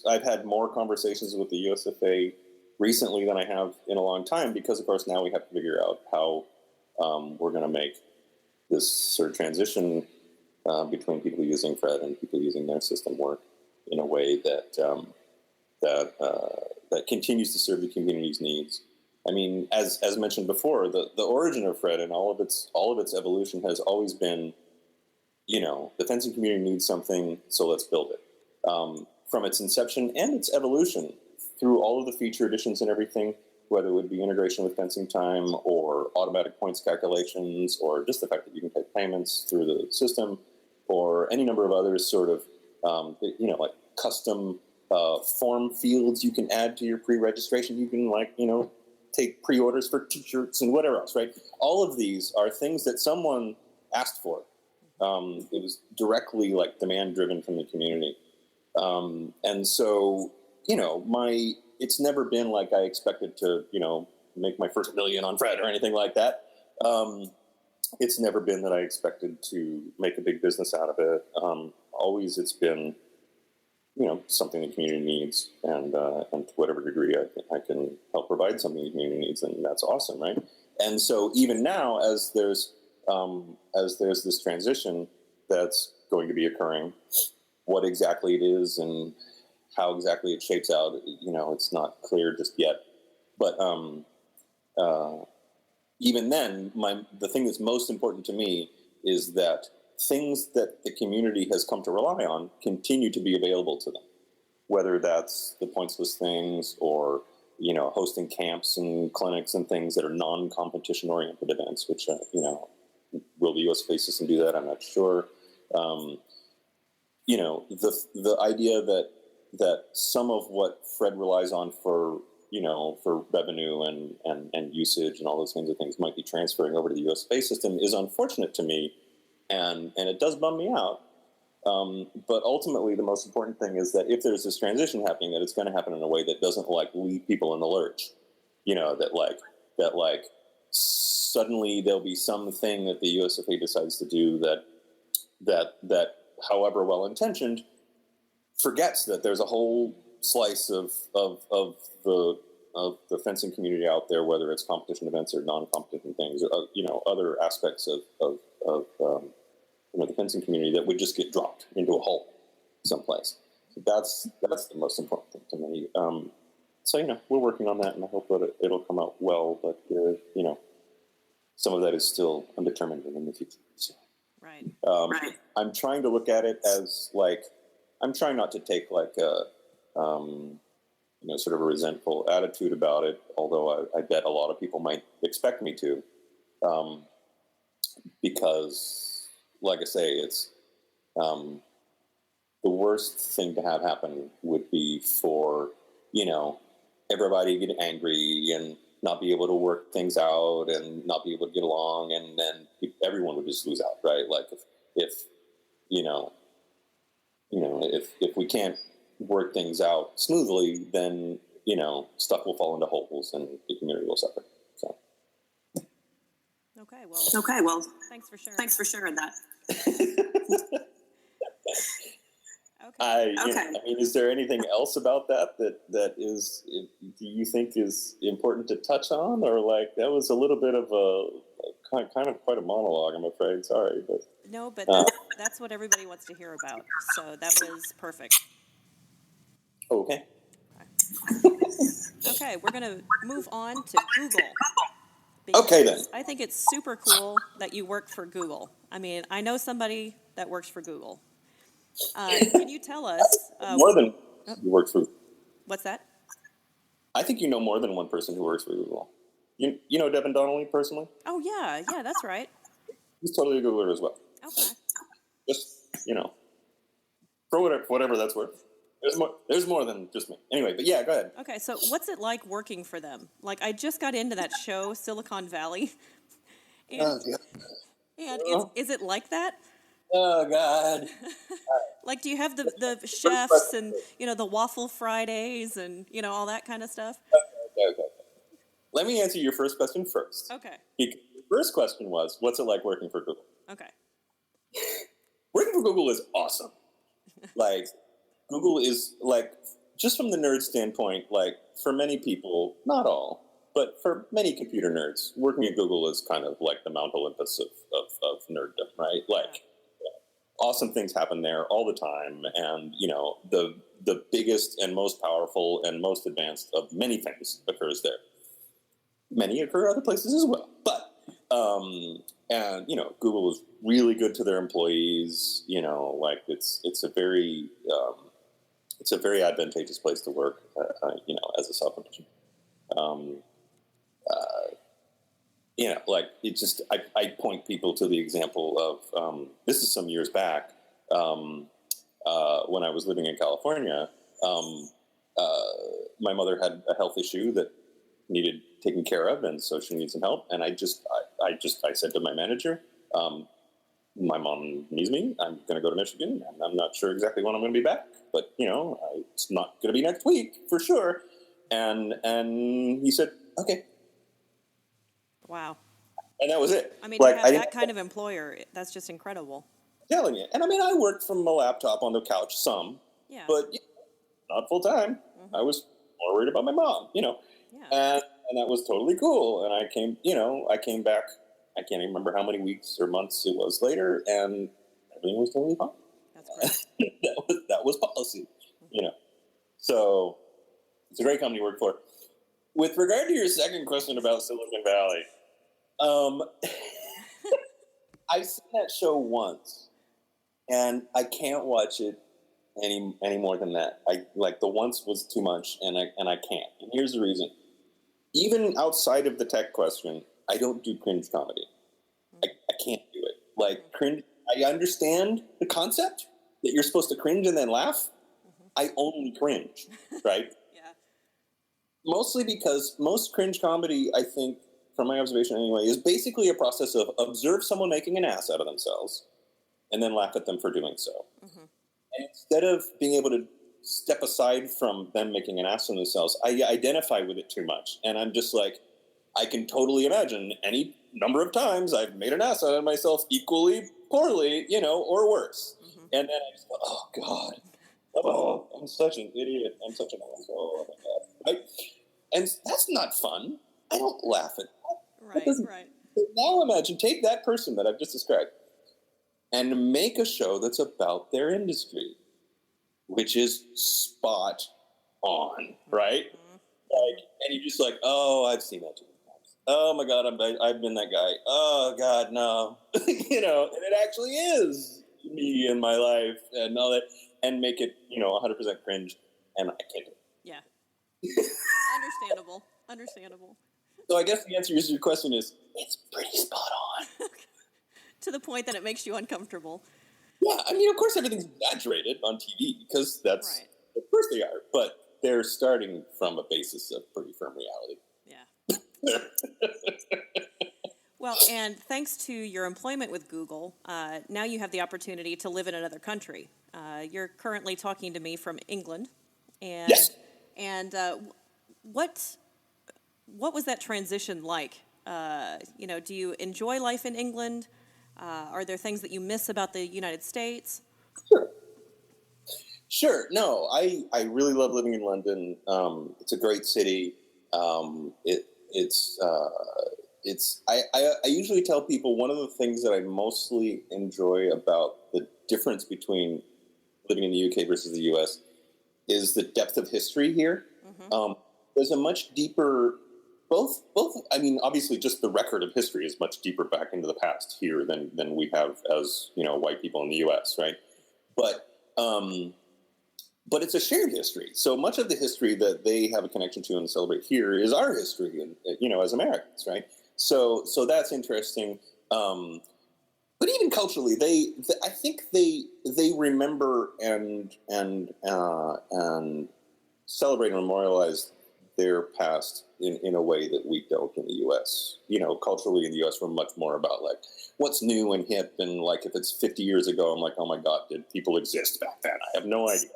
I've had more conversations with the USFA recently than I have in a long time, because of course now we have to figure out how we're going to make this sort of transition between people using Fred and people using their system work in a way that continues to serve the community's needs. I mean, as mentioned before, the origin of Fred and all of its evolution has always been, the fencing community needs something, so let's build it. From its inception and its evolution through all of the feature additions and everything, whether it would be integration with fencing time or automatic points calculations, or just the fact that you can take payments through the system, or any number of other sort of, like custom form fields you can add to your pre-registration. You can take pre-orders for t-shirts and whatever else, right? All of these are things that someone asked for. It was directly demand driven from the community. And so, it's never been like I expected to, make my first million on Fred or anything like that. It's never been that I expected to make a big business out of it. Always it's been, something the community needs, and to whatever degree I can help provide something the community needs, and that's awesome, right? And so even now, as there's this transition that's going to be occurring, what exactly it is and how exactly it shapes out, it's not clear just yet. But even then, the thing that's most important to me is that things that the community has come to rely on continue to be available to them, whether that's the pointsless things or, hosting camps and clinics and things that are non-competition oriented events, which, will the USFencing system do that? I'm not sure. The idea that some of what Fred relies on for revenue and usage and all those kinds of things might be transferring over to the USFencing system is unfortunate to me. And it does bum me out. But ultimately, the most important thing is that if there's this transition happening, that it's going to happen in a way that doesn't leave people in the lurch. That suddenly there'll be something that the USFA decides to do that however well intentioned, forgets that there's a whole slice of the fencing community out there, whether it's competition events or non-competition things, or other aspects of the fencing community that would just get dropped into a hole someplace. So that's the most important thing to me. So we're working on that, and I hope that it'll come out well. But some of that is still undetermined in the future. So. Right. Right. I'm trying to look at it as I'm trying not to take a sort of a resentful attitude about it, although I bet a lot of people might expect me to, because, like I say, it's the worst thing to have happen would be for everybody get angry and not be able to work things out and not be able to get along, and then everyone would just lose out, right? If we can't work things out smoothly, then stuff will fall into holes and the community will suffer. So. Okay. Well. Thanks for sharing that. Okay. I mean, is there anything else about that is do you think is important to touch on, or that was a little bit of a kind of quite a monologue, I'm afraid. Sorry, but no, but that's what everybody wants to hear about. So that was perfect. Okay. Okay, we're gonna move on to Google. Okay then. I think it's super cool that you work for Google. I mean, I know somebody that works for Google. Can you tell us more than who works for? What's that? I think you know more than one person who works for Google. You know Devin Donnelly personally? Oh yeah, that's right. He's totally a Googler as well. Okay. Just for whatever that's worth. There's more than just me. Anyway, but yeah, go ahead. Okay, so what's it like working for them? I just got into that show, Silicon Valley. And is it like that? Oh God. Do you have the chefs and the waffle Fridays and all that kind of stuff? Okay. let me answer your first question first. Okay. Because the first question was, what's it like working for Google? Okay. Working for Google is awesome. Like, Google is, like, just from the nerd standpoint, like, for many people, not all, but for many computer nerds, working at Google is kind of like the Mount Olympus of nerddom, right? Like, awesome things happen there all the time, and, you know, the biggest and most powerful and most advanced of many things occurs there. Many occur other places as well, but and you know, Google is really good to their employees. You know, like it's a very advantageous place to work. You know, as a software engineer. You know, like it just I point people to the example of this is some years back when I was living in California. My mother had a health issue that needed taken care of, and so she needed some help. And I said to my manager, my mom needs me. I'm going to go to Michigan, and I'm not sure exactly when I'm going to be back, but you know, it's not going to be next week for sure. And he said, okay. Wow. And that was it. I mean, like, to have that kind of employer, that's just incredible. I'm telling you. And I mean, I worked from a laptop on the couch some, but you know, not full time. Mm-hmm. I was more worried about my mom, you know. Yeah. And that was totally cool. And I came back, I can't even remember how many weeks or months it was later, and everything was totally fine. That's great. that was policy, mm-hmm. You know. So it's a great company to work for. With regard to your second question about Silicon Valley, I've seen that show once, and I can't watch it any more than that. I like the once was too much, and I can't. And here's the reason. Even outside of the tech question, I don't do cringe comedy. I can't do it. Like cringe, I understand the concept that you're supposed to cringe and then laugh. Mm-hmm. I only cringe, right? Yeah. Mostly because most cringe comedy, I think, from my observation anyway, is basically a process of observe someone making an ass out of themselves and then laugh at them for doing so. Mm-hmm. And instead of being able to step aside from them making an ass of themselves, I identify with it too much. And I'm just like, I can totally imagine any number of times I've made an ass out of myself equally poorly, you know, or worse. Mm-hmm. And then I just go, oh, God. Oh, I'm such an idiot. I'm such an asshole. Oh, my God. Right? And that's not fun. I don't laugh at that. Right. Now imagine, take that person that I've just described and make a show that's about their industry, which is spot on, right? Mm-hmm. Like, and you're just like, oh, I've seen that too many times. Oh my God, I've been that guy. Oh God, no. You know, and it actually is me in my life and all that, and make it, you know, 100% cringe, and I can't do it. Yeah. Understandable. So I guess the answer to your question is, it's pretty spot on. To the point that it makes you uncomfortable. Yeah, I mean, of course everything's exaggerated on TV, because that's, right. Of course they are, but they're starting from a basis of pretty firm reality. Yeah. Well, and thanks to your employment with Google, now you have the opportunity to live in another country. You're currently talking to me from England. And, yes. And what was that transition like? You know, do you enjoy life in England? Are there things that you miss about the United States? Sure. No, I really love living in London. It's a great city. I usually tell people one of the things that I mostly enjoy about the difference between living in the UK versus the US is the depth of history here. Mm-hmm. There's a much deeper, both. I mean, obviously, just the record of history is much deeper back into the past here than we have as, you know, white people in the US, right? But it's a shared history. So much of the history that they have a connection to and celebrate here is our history, and, you know, as Americans, right? So that's interesting. But even culturally, I think they remember and celebrate and memorialize their past in a way that we don't in the U.S. You know, culturally in the U.S., we're much more about like what's new and hip, and like if it's 50 years ago, I'm like, oh my God, did people exist back then? I have no idea.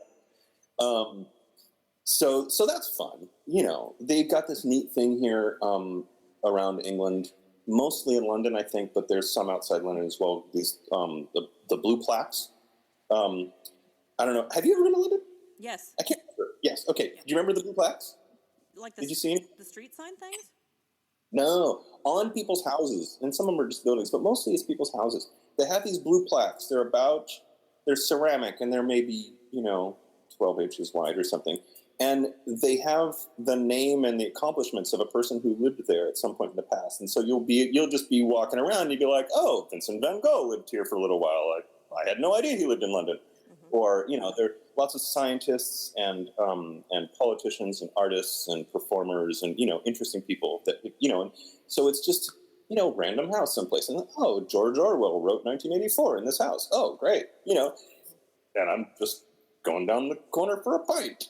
So that's fun. They've got this neat thing here around England, mostly in London, I think, but there's some outside London as well. These the blue plaques. I don't know. Have you ever been to London? Yes. I can't remember. Yes. Okay. Do you remember the blue plaques? Did you see it? The street sign things? No, on people's houses, and some of them are just buildings, but mostly it's people's houses. They have these blue plaques. They're ceramic, and they're maybe 12 inches wide or something. And they have the name and the accomplishments of a person who lived there at some point in the past. And so you'll just be walking around and you'll be like, oh, Vincent van Gogh lived here for a little while. I had no idea he lived in London. Mm-hmm. Or, there are lots of scientists and politicians and artists and performers and, interesting people that, and so it's just, random house someplace. And, oh, George Orwell wrote 1984 in this house. Oh, great. And I'm just going down the corner for a pint,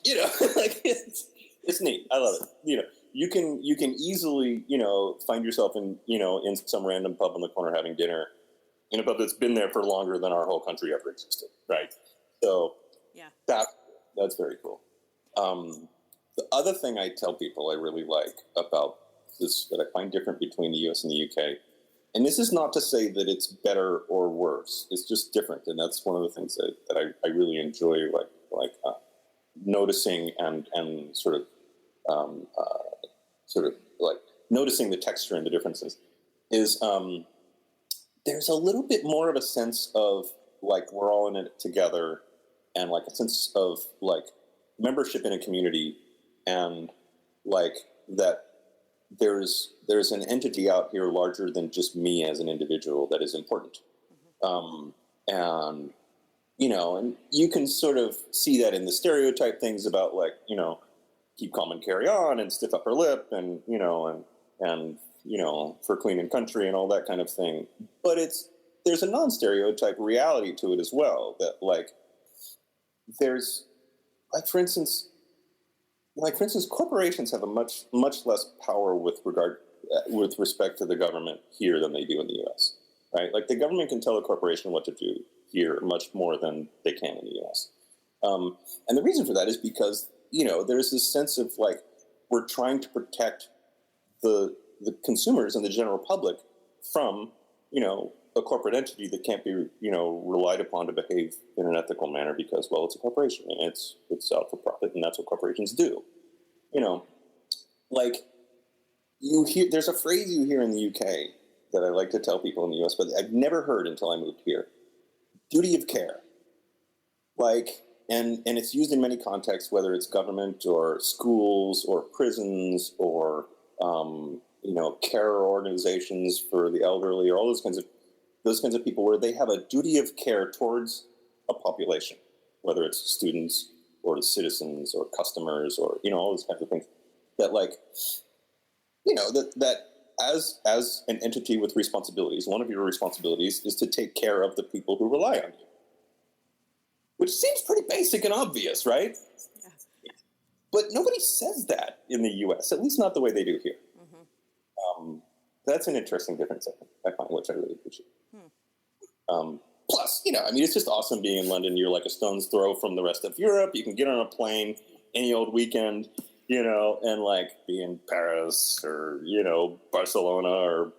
like it's neat. I love it. You can easily, find yourself in some random pub on the corner having dinner in a pub that's been there for longer than our whole country ever existed. Right. So yeah, that's very cool. The other thing I tell people I really like about this that I find different between the US and the UK, and this is not to say that it's better or worse. It's just different, and that's one of the things that I really enjoy, like noticing and sort of like noticing the texture and the differences. Is there's a little bit more of a sense of like we're all in it together, and like a sense of like membership in a community, and like that. There's an entity out here larger than just me as an individual that is important. Mm-hmm. And you can sort of see that in the stereotype things about like, keep calm and carry on and stiff upper lip and, and for clean and country and all that kind of thing. But there's a non-stereotype reality to it as well that like, there's like, for instance, corporations have a much less power with respect to the government here than they do in the U.S. Right? Like the government can tell a corporation what to do here much more than they can in the U.S. And the reason for that is because there's this sense of like we're trying to protect the consumers and the general public from a corporate entity that can't be relied upon to behave in an ethical manner because it's a corporation and it's out for profit and that's what corporations do. Like you hear there's a phrase you hear in the UK that I like to tell people in the US, but I've never heard until I moved here. Duty of care. Like and it's used in many contexts, whether it's government or schools or prisons or care organizations for the elderly or all those kinds of people where they have a duty of care towards a population, whether it's students or citizens or customers or, all those kinds of things that like, that as an entity with responsibilities, one of your responsibilities is to take care of the people who rely on you, which seems pretty basic and obvious, right? Yeah. But nobody says that in the U.S., at least not the way they do here. Mm-hmm. That's an interesting difference, I find, which I really appreciate. Plus, it's just awesome being in London. You're like a stone's throw from the rest of Europe. You can get on a plane any old weekend, and like be in Paris or, Barcelona or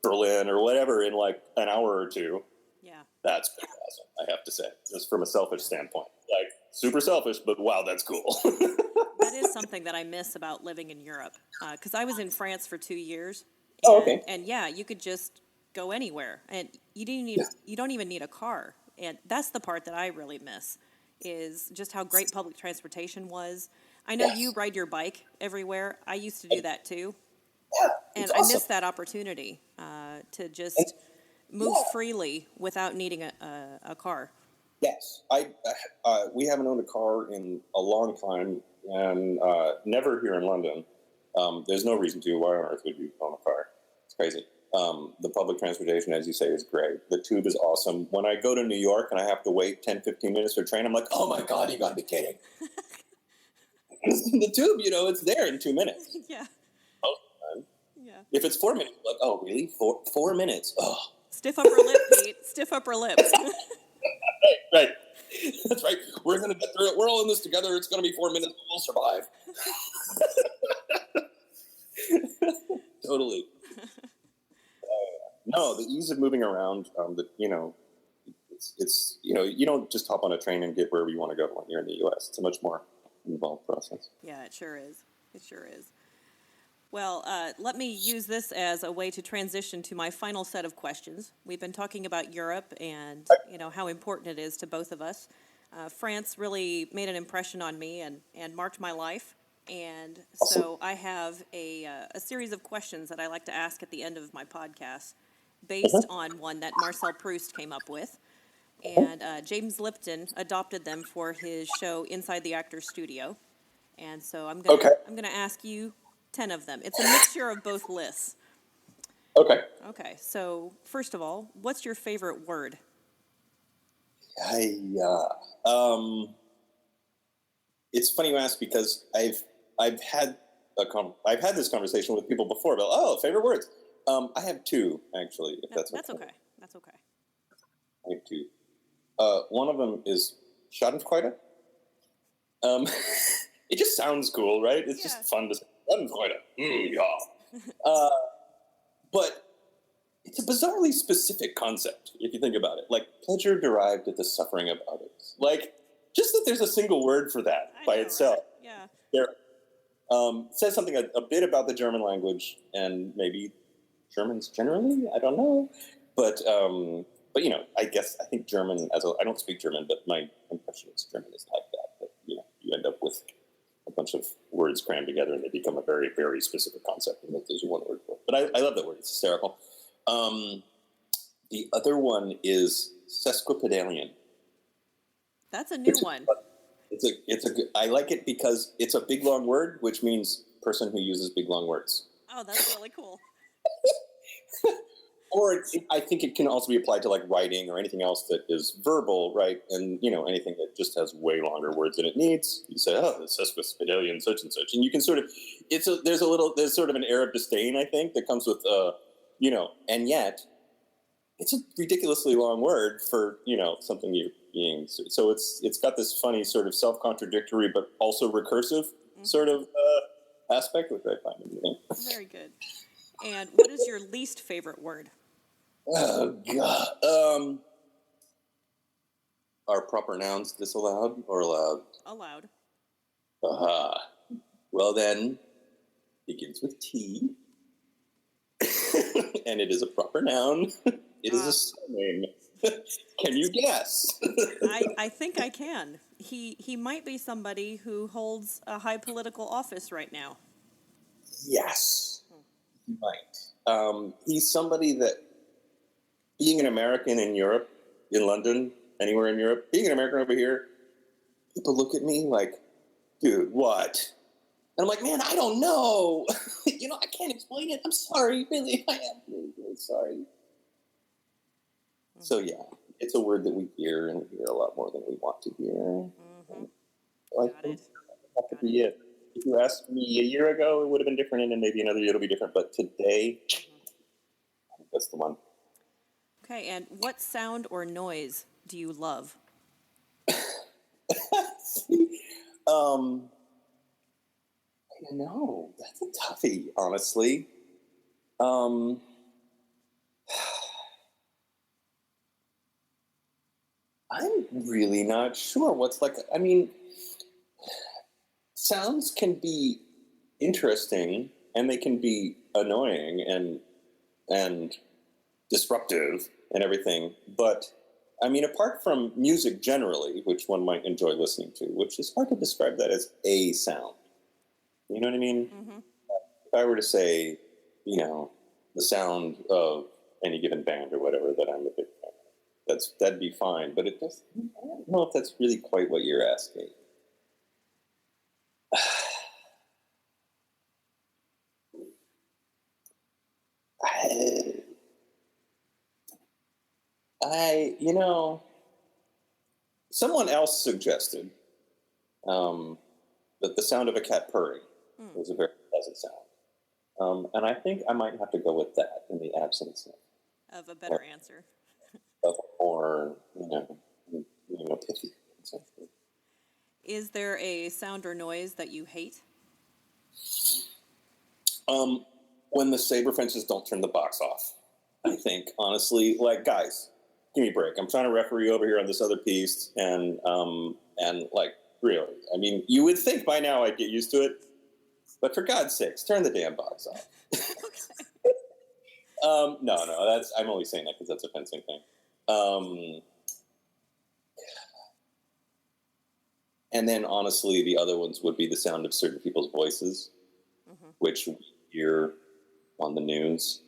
Berlin or whatever in like an hour or two. Yeah. That's pretty awesome, I have to say, just from a selfish standpoint. Like, super selfish, but wow, that's cool. That is something that I miss about living in Europe. Because I was in France for 2 years. Okay. And yeah, you could just go anywhere, and you don't even need a car, and that's the part that I really miss is just how great public transportation was. I know you ride your bike everywhere. I used to do that too, and awesome. I miss that opportunity to just move freely without needing a car. Yes, we haven't owned a car in a long time, and never here in London. There's no reason to. Why on earth would you own a car? It's crazy. The public transportation, as you say, is great. The tube is awesome. When I go to New York and I have to wait 10, 15 minutes for a train, I'm like, oh my God, you gotta be kidding. The tube, it's there in 2 minutes. Yeah. Most of the time. Yeah. If it's 4 minutes, like, oh, really? 4 minutes? Oh. Stiff upper lip, Pete. Stiff upper lip. Right. That's right. We're going to get through it. We're all in this together. It's going to be 4 minutes. We'll survive. Totally. No, the ease of moving around, it's you don't just hop on a train and get wherever you want to go when you're in the U.S. It's a much more involved process. Yeah, it sure is. It sure is. Well, let me use this as a way to transition to my final set of questions. We've been talking about Europe and, how important it is to both of us. France really made an impression on me and marked my life. And so I have a series of questions that I like to ask at the end of my podcast based on one that Marcel Proust came up with. And James Lipton adopted them for his show Inside the Actor's Studio. And so I'm gonna ask you 10 of them. It's a mixture of both lists. Okay. Okay, so first of all, what's your favorite word? It's funny you ask because I've had this conversation with people before about favorite words. I have two actually. If that's okay. That's okay. I have two. One of them is Schadenfreude. It just sounds cool, right? It's just fun to say Schadenfreude. Yeah. But it's a bizarrely specific concept if you think about it. Like pleasure derived at the suffering of others. Like just that there's a single word for that by itself. Right? Yeah. There says something a bit about the German language and maybe Germans generally. I don't know, but I think German I don't speak German, but my impression is German is like that. But you end up with a bunch of words crammed together and they become a very, very specific concept. And there's one word for it. But I love that word. It's hysterical. The other one is sesquipedalian. That's a new one. I like it because it's a big long word, which means person who uses big long words. Oh, that's really cool. Or I think it can also be applied to like writing or anything else that is verbal, right? And anything that just has way longer words than it needs. You say, "Oh, it's sesquipedalian, such and such," and you can sort of there's sort of an air of disdain, I think, that comes with and yet it's a ridiculously long word for something you're being. So it's got this funny sort of self-contradictory but also recursive sort of aspect, which I find amusing. Very good. And what is your least favorite word? Oh God. Are proper nouns disallowed or allowed? Allowed. Aha. Well then, begins with T. And it is a proper noun. It is a surname. Can you guess? I think I can. He might be somebody who holds a high political office right now. Yes, he might. He's somebody that, being an American in Europe, in London, anywhere in Europe, being an American over here, people look at me like, dude, what? And I'm like, man, I don't know. I can't explain it. I'm sorry, really. I am really, really sorry. So, yeah, it's a word that we hear, and we hear a lot more than we want to hear. Mm-hmm. I think that could be it. If you asked me a year ago, it would have been different, and then maybe another year it'll be different. But today, I think that's the one. Okay, and what sound or noise do you love? That's a toughie, honestly. I'm really not sure sounds can be interesting and they can be annoying and disruptive and everything. But apart from music generally, which one might enjoy listening to, which is hard to describe that as a sound. You know what I mean? Mm-hmm. If I were to say, the sound of any given band or whatever that I'm a big fan of, that'd be fine. But I don't know if that's really quite what you're asking. Someone else suggested that the sound of a cat purring was a very pleasant sound. And I think I might have to go with that in the absence of a better answer. Of more, pithy. Is there a sound or noise that you hate? When the saber fences don't turn the box off, I think, honestly, like, guys, give me a break. I'm trying to referee over here on this other piece, and like, really, I mean, you would think by now I'd get used to it, but for God's sakes, turn the damn box off. No, I'm only saying that because that's a fencing thing. And then, honestly, the other ones would be the sound of certain people's voices, which we hear on the news,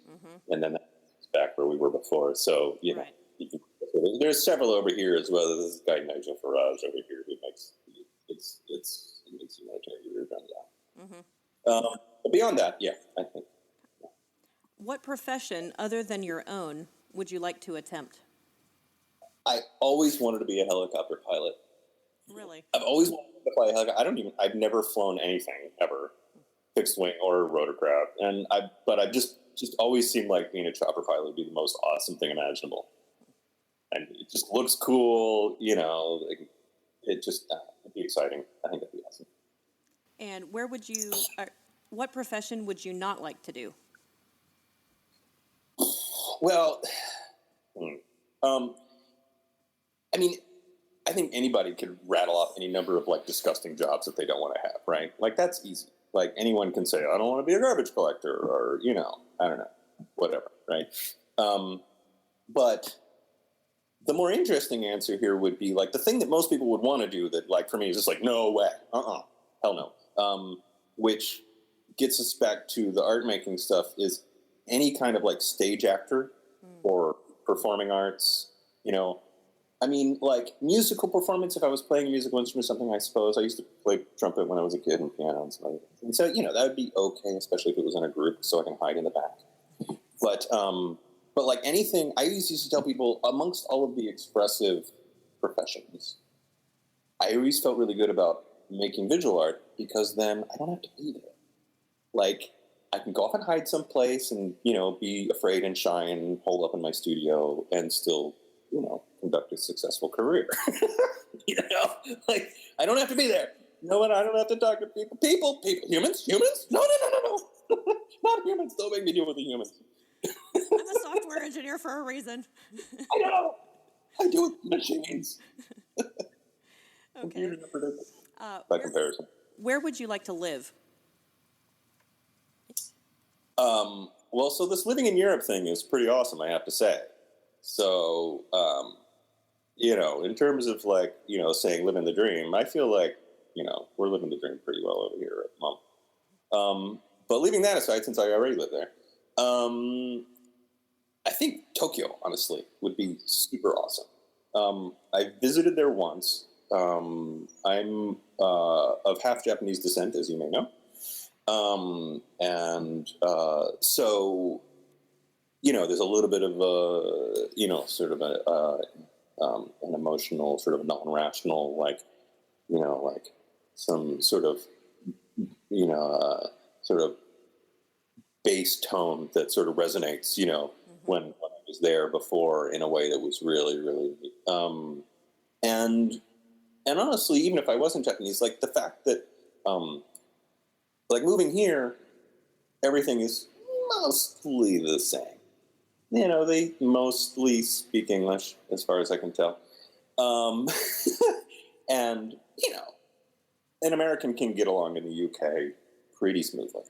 and then that's back where we were before. So, you know, there's several over here as well. There's this guy Nigel Farage over here who makes it makes humanitarian run down. But beyond that, yeah, I think. What profession other than your own would you like to attempt? I always wanted to be a helicopter pilot. Really? I've always wanted to fly a helicopter. I've never flown anything ever, fixed wing or rotorcraft, but I've just always seemed like being a chopper pilot would be the most awesome thing imaginable. And it just looks cool, you know. Like, it'd be exciting. I think that'd be awesome. And what profession would you not like to do? Well, I mean, I think anybody could rattle off any number of, like, disgusting jobs that they don't want to have, right? Like, that's easy. Like, anyone can say, I don't want to be a garbage collector, or, you know, I don't know, whatever, right? But the more interesting answer here would be, like, the thing that most people would want to do that, like, for me is just like, no way, hell no. Which gets us back to the art making stuff is any kind of, like, stage actor or performing arts, you know. I mean, like, musical performance, if I was playing a musical instrument or something, I suppose. I used to play trumpet when I was a kid and piano and stuff. And so, you know, that would be okay, especially if it was in a group, so I can hide in the back. But like anything, I always used to tell people, amongst all of the expressive professions, I always felt really good about making visual art because then I don't have to be there. Like, I can go off and hide someplace and, you know, be afraid and shy and hole up in my studio and still, you know, conduct a successful career. You know, like, I don't have to be there. No, and I don't have to talk to people, humans, no, not humans. Don't make me deal with the humans. I'm a software engineer for a reason. I know. I do with machines. Okay. By comparison. Where would you like to live? Well, so this living in Europe thing is pretty awesome, I have to say. So, you know, in terms of, like, you know, saying living the dream, I feel like, you know, we're living the dream pretty well over here at the moment. But leaving that aside, since I already live there, I think Tokyo, honestly, would be super awesome. I visited there once. I'm of half Japanese descent, as you may know. So, you know, there's a little bit of a, you know, sort of an emotional, sort of non-rational, like, you know, like some sort of, you know, sort of bass tone that sort of resonates, you know, when I was there before in a way that was really, really, and honestly, even if I wasn't Japanese, like the fact that, like moving here, everything is mostly the same. You know, they mostly speak English, as far as I can tell. And, you know, an American can get along in the UK pretty smoothly.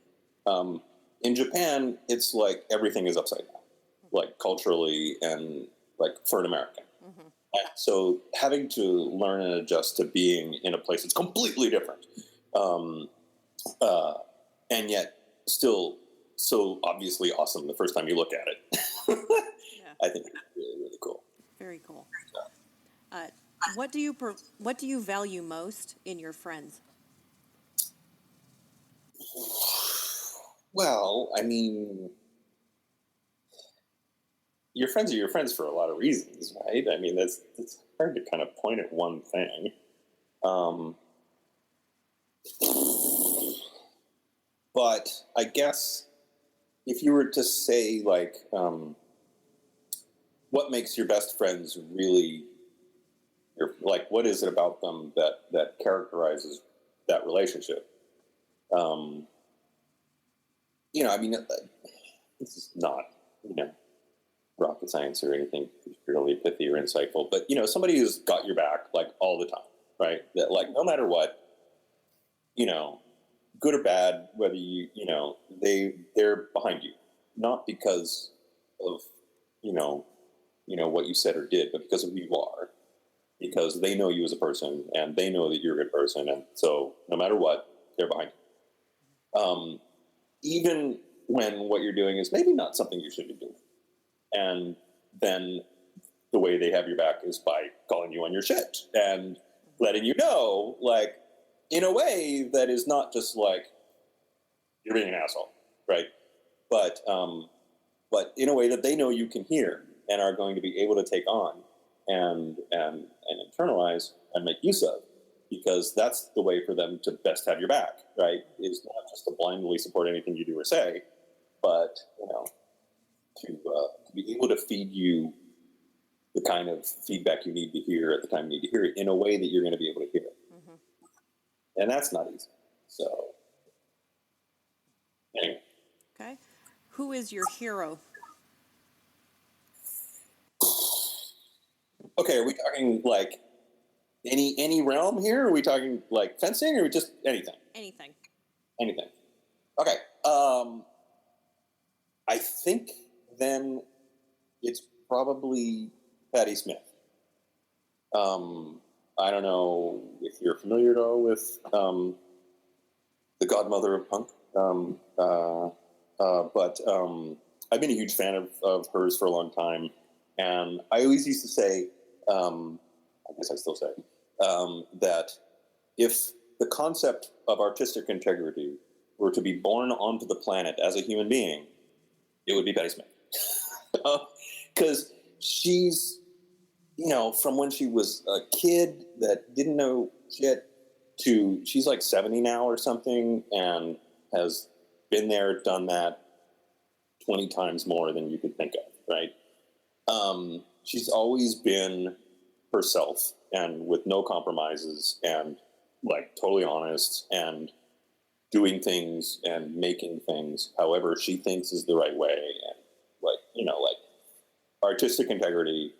In Japan, it's like everything is upside down, like culturally and like for an American. And so having to learn and adjust to being in a place that's completely different, and yet still so obviously awesome the first time you look at it. I think it's really, really cool. Very cool. What do you value most in your friends? Well, I mean, your friends are your friends for a lot of reasons, right? I mean, it's hard to kind of point at one thing. But I guess if you were to say, like, what makes your best friends really like, what is it about them that characterizes that relationship? I mean, this is not, rocket science or anything particularly pithy or insightful, but, somebody who's got your back, like, all the time, right? That, like, no matter what, good or bad, whether they're behind you, not because of, what you said or did, but because of who you are, because they know you as a person and they know that you're a good person. And so no matter what, they're behind you. Even when what you're doing is maybe not something you should be doing. And then the way they have your back is by calling you on your shit and letting you know, like, in a way that is not just like, you're being an asshole, right? But in a way that they know you can hear and are going to be able to take on and internalize and make use of, because that's the way for them to best have your back, right? Is not just to blindly support anything you do or say, but to be able to feed you the kind of feedback you need to hear at the time you need to hear it in a way that you're going to be able to hear it, and that's not easy. So anyway. Okay, who is your hero? Okay, are we talking like any realm here? Are we talking like fencing, or just anything? Anything. Okay. I think then it's probably Patti Smith. I don't know if you're familiar at all with the godmother of punk, but I've been a huge fan of hers for a long time, and I always used to say, I guess I still say, that if the concept of artistic integrity were to be born onto the planet as a human being, it would be Patti Smith. Because she's, from when she was a kid that didn't know shit to she's like 70 now or something, and has been there, done that 20 times more than you could think of, right? She's always been herself and with no compromises and like totally honest and doing things and making things however she thinks is the right way, and like artistic integrity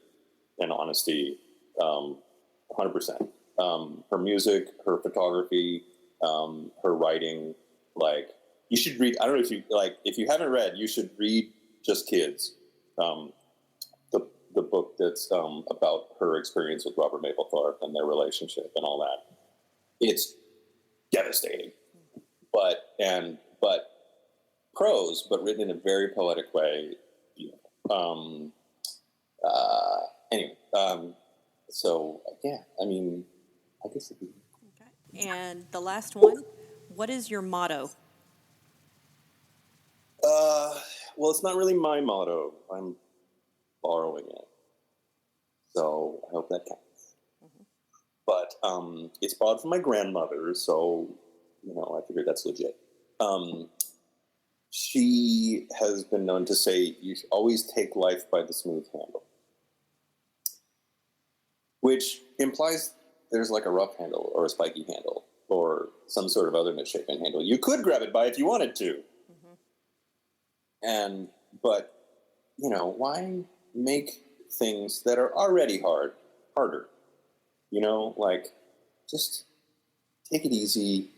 and honesty, 100%. Her music, her photography, her writing, like, you should read, I don't know if you haven't read, you should read Just Kids, the book that's about her experience with Robert Mapplethorpe and their relationship and all that. It's devastating, but prose, but written in a very poetic way. Anyway, so yeah, I mean, I guess it'd be... Okay. And the last one, what is your motto? Well, it's not really my motto. I'm borrowing it, so I hope that counts. But it's borrowed from my grandmother, so I figured that's legit. She has been known to say, "You should always take life by the smooth handle," which implies there's like a rough handle or a spiky handle or some sort of other misshapen handle you could grab it by if you wanted to. But why make things that are already harder? Like, just take it easy,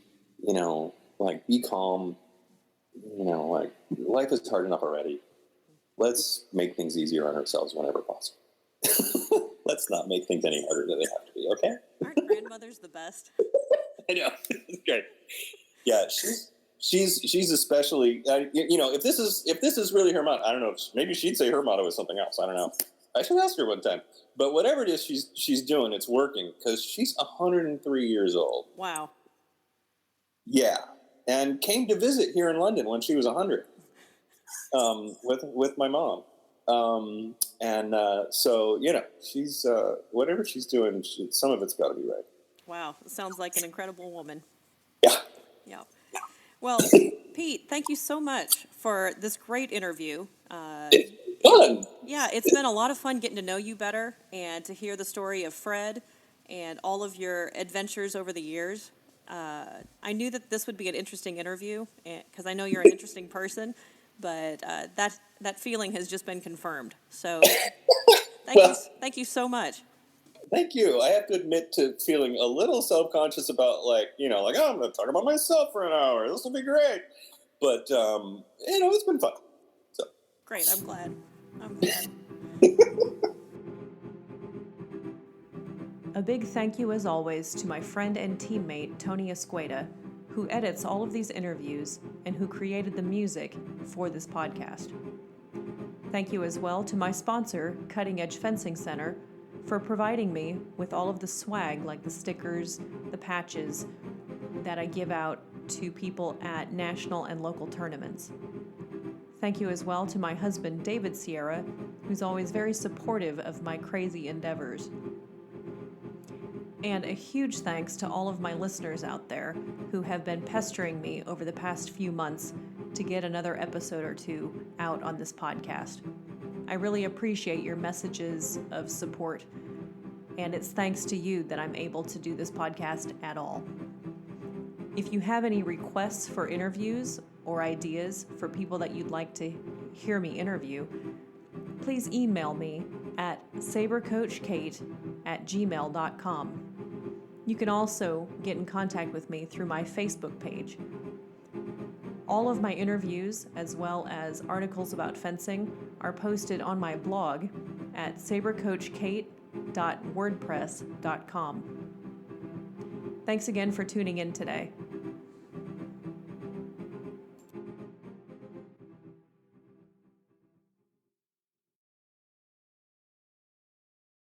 like, be calm, like, life is hard enough already. Let's make things easier on ourselves whenever possible. Let's not make things any harder than they have to be, okay? Aren't grandmothers the best? I know. It's great. Yeah, she's especially, if this is really her motto, I don't know, maybe she'd say her motto is something else. I don't know. I should ask her one time. But whatever it is she's doing, it's working, because she's 103 years old. Wow. Yeah, and came to visit here in London when she was 100, with my mom. So she's whatever she's doing, some of it's got to be right. Wow, sounds like an incredible woman. Yeah. Yeah. Well, Pete, thank you so much for this great interview. Fun. Yeah, it's been a lot of fun getting to know you better and to hear the story of Fred. and all of your adventures over the years. I knew that this would be an interesting interview because I know you're an interesting person, but that feeling has just been confirmed. So thank you so much. Thank you. I have to admit to feeling a little self-conscious about oh, I'm going to talk about myself for an hour. This will be great. But, it's been fun. So. Great. I'm glad. A big thank you, as always, to my friend and teammate, Tony Escueda, who edits all of these interviews and who created the music for this podcast. Thank you as well to my sponsor, Cutting Edge Fencing Center, for providing me with all of the swag, like the stickers, the patches, that I give out to people at national and local tournaments. Thank you as well to my husband, David Sierra, who's always very supportive of my crazy endeavors. And a huge thanks to all of my listeners out there who have been pestering me over the past few months to get another episode or two out on this podcast. I really appreciate your messages of support, and it's thanks to you that I'm able to do this podcast at all. If you have any requests for interviews or ideas for people that you'd like to hear me interview, please email me at sabercoachkate@gmail.com. You can also get in contact with me through my Facebook page. All of my interviews, as well as articles about fencing, are posted on my blog at sabercoachkate.wordpress.com. Thanks again for tuning in today.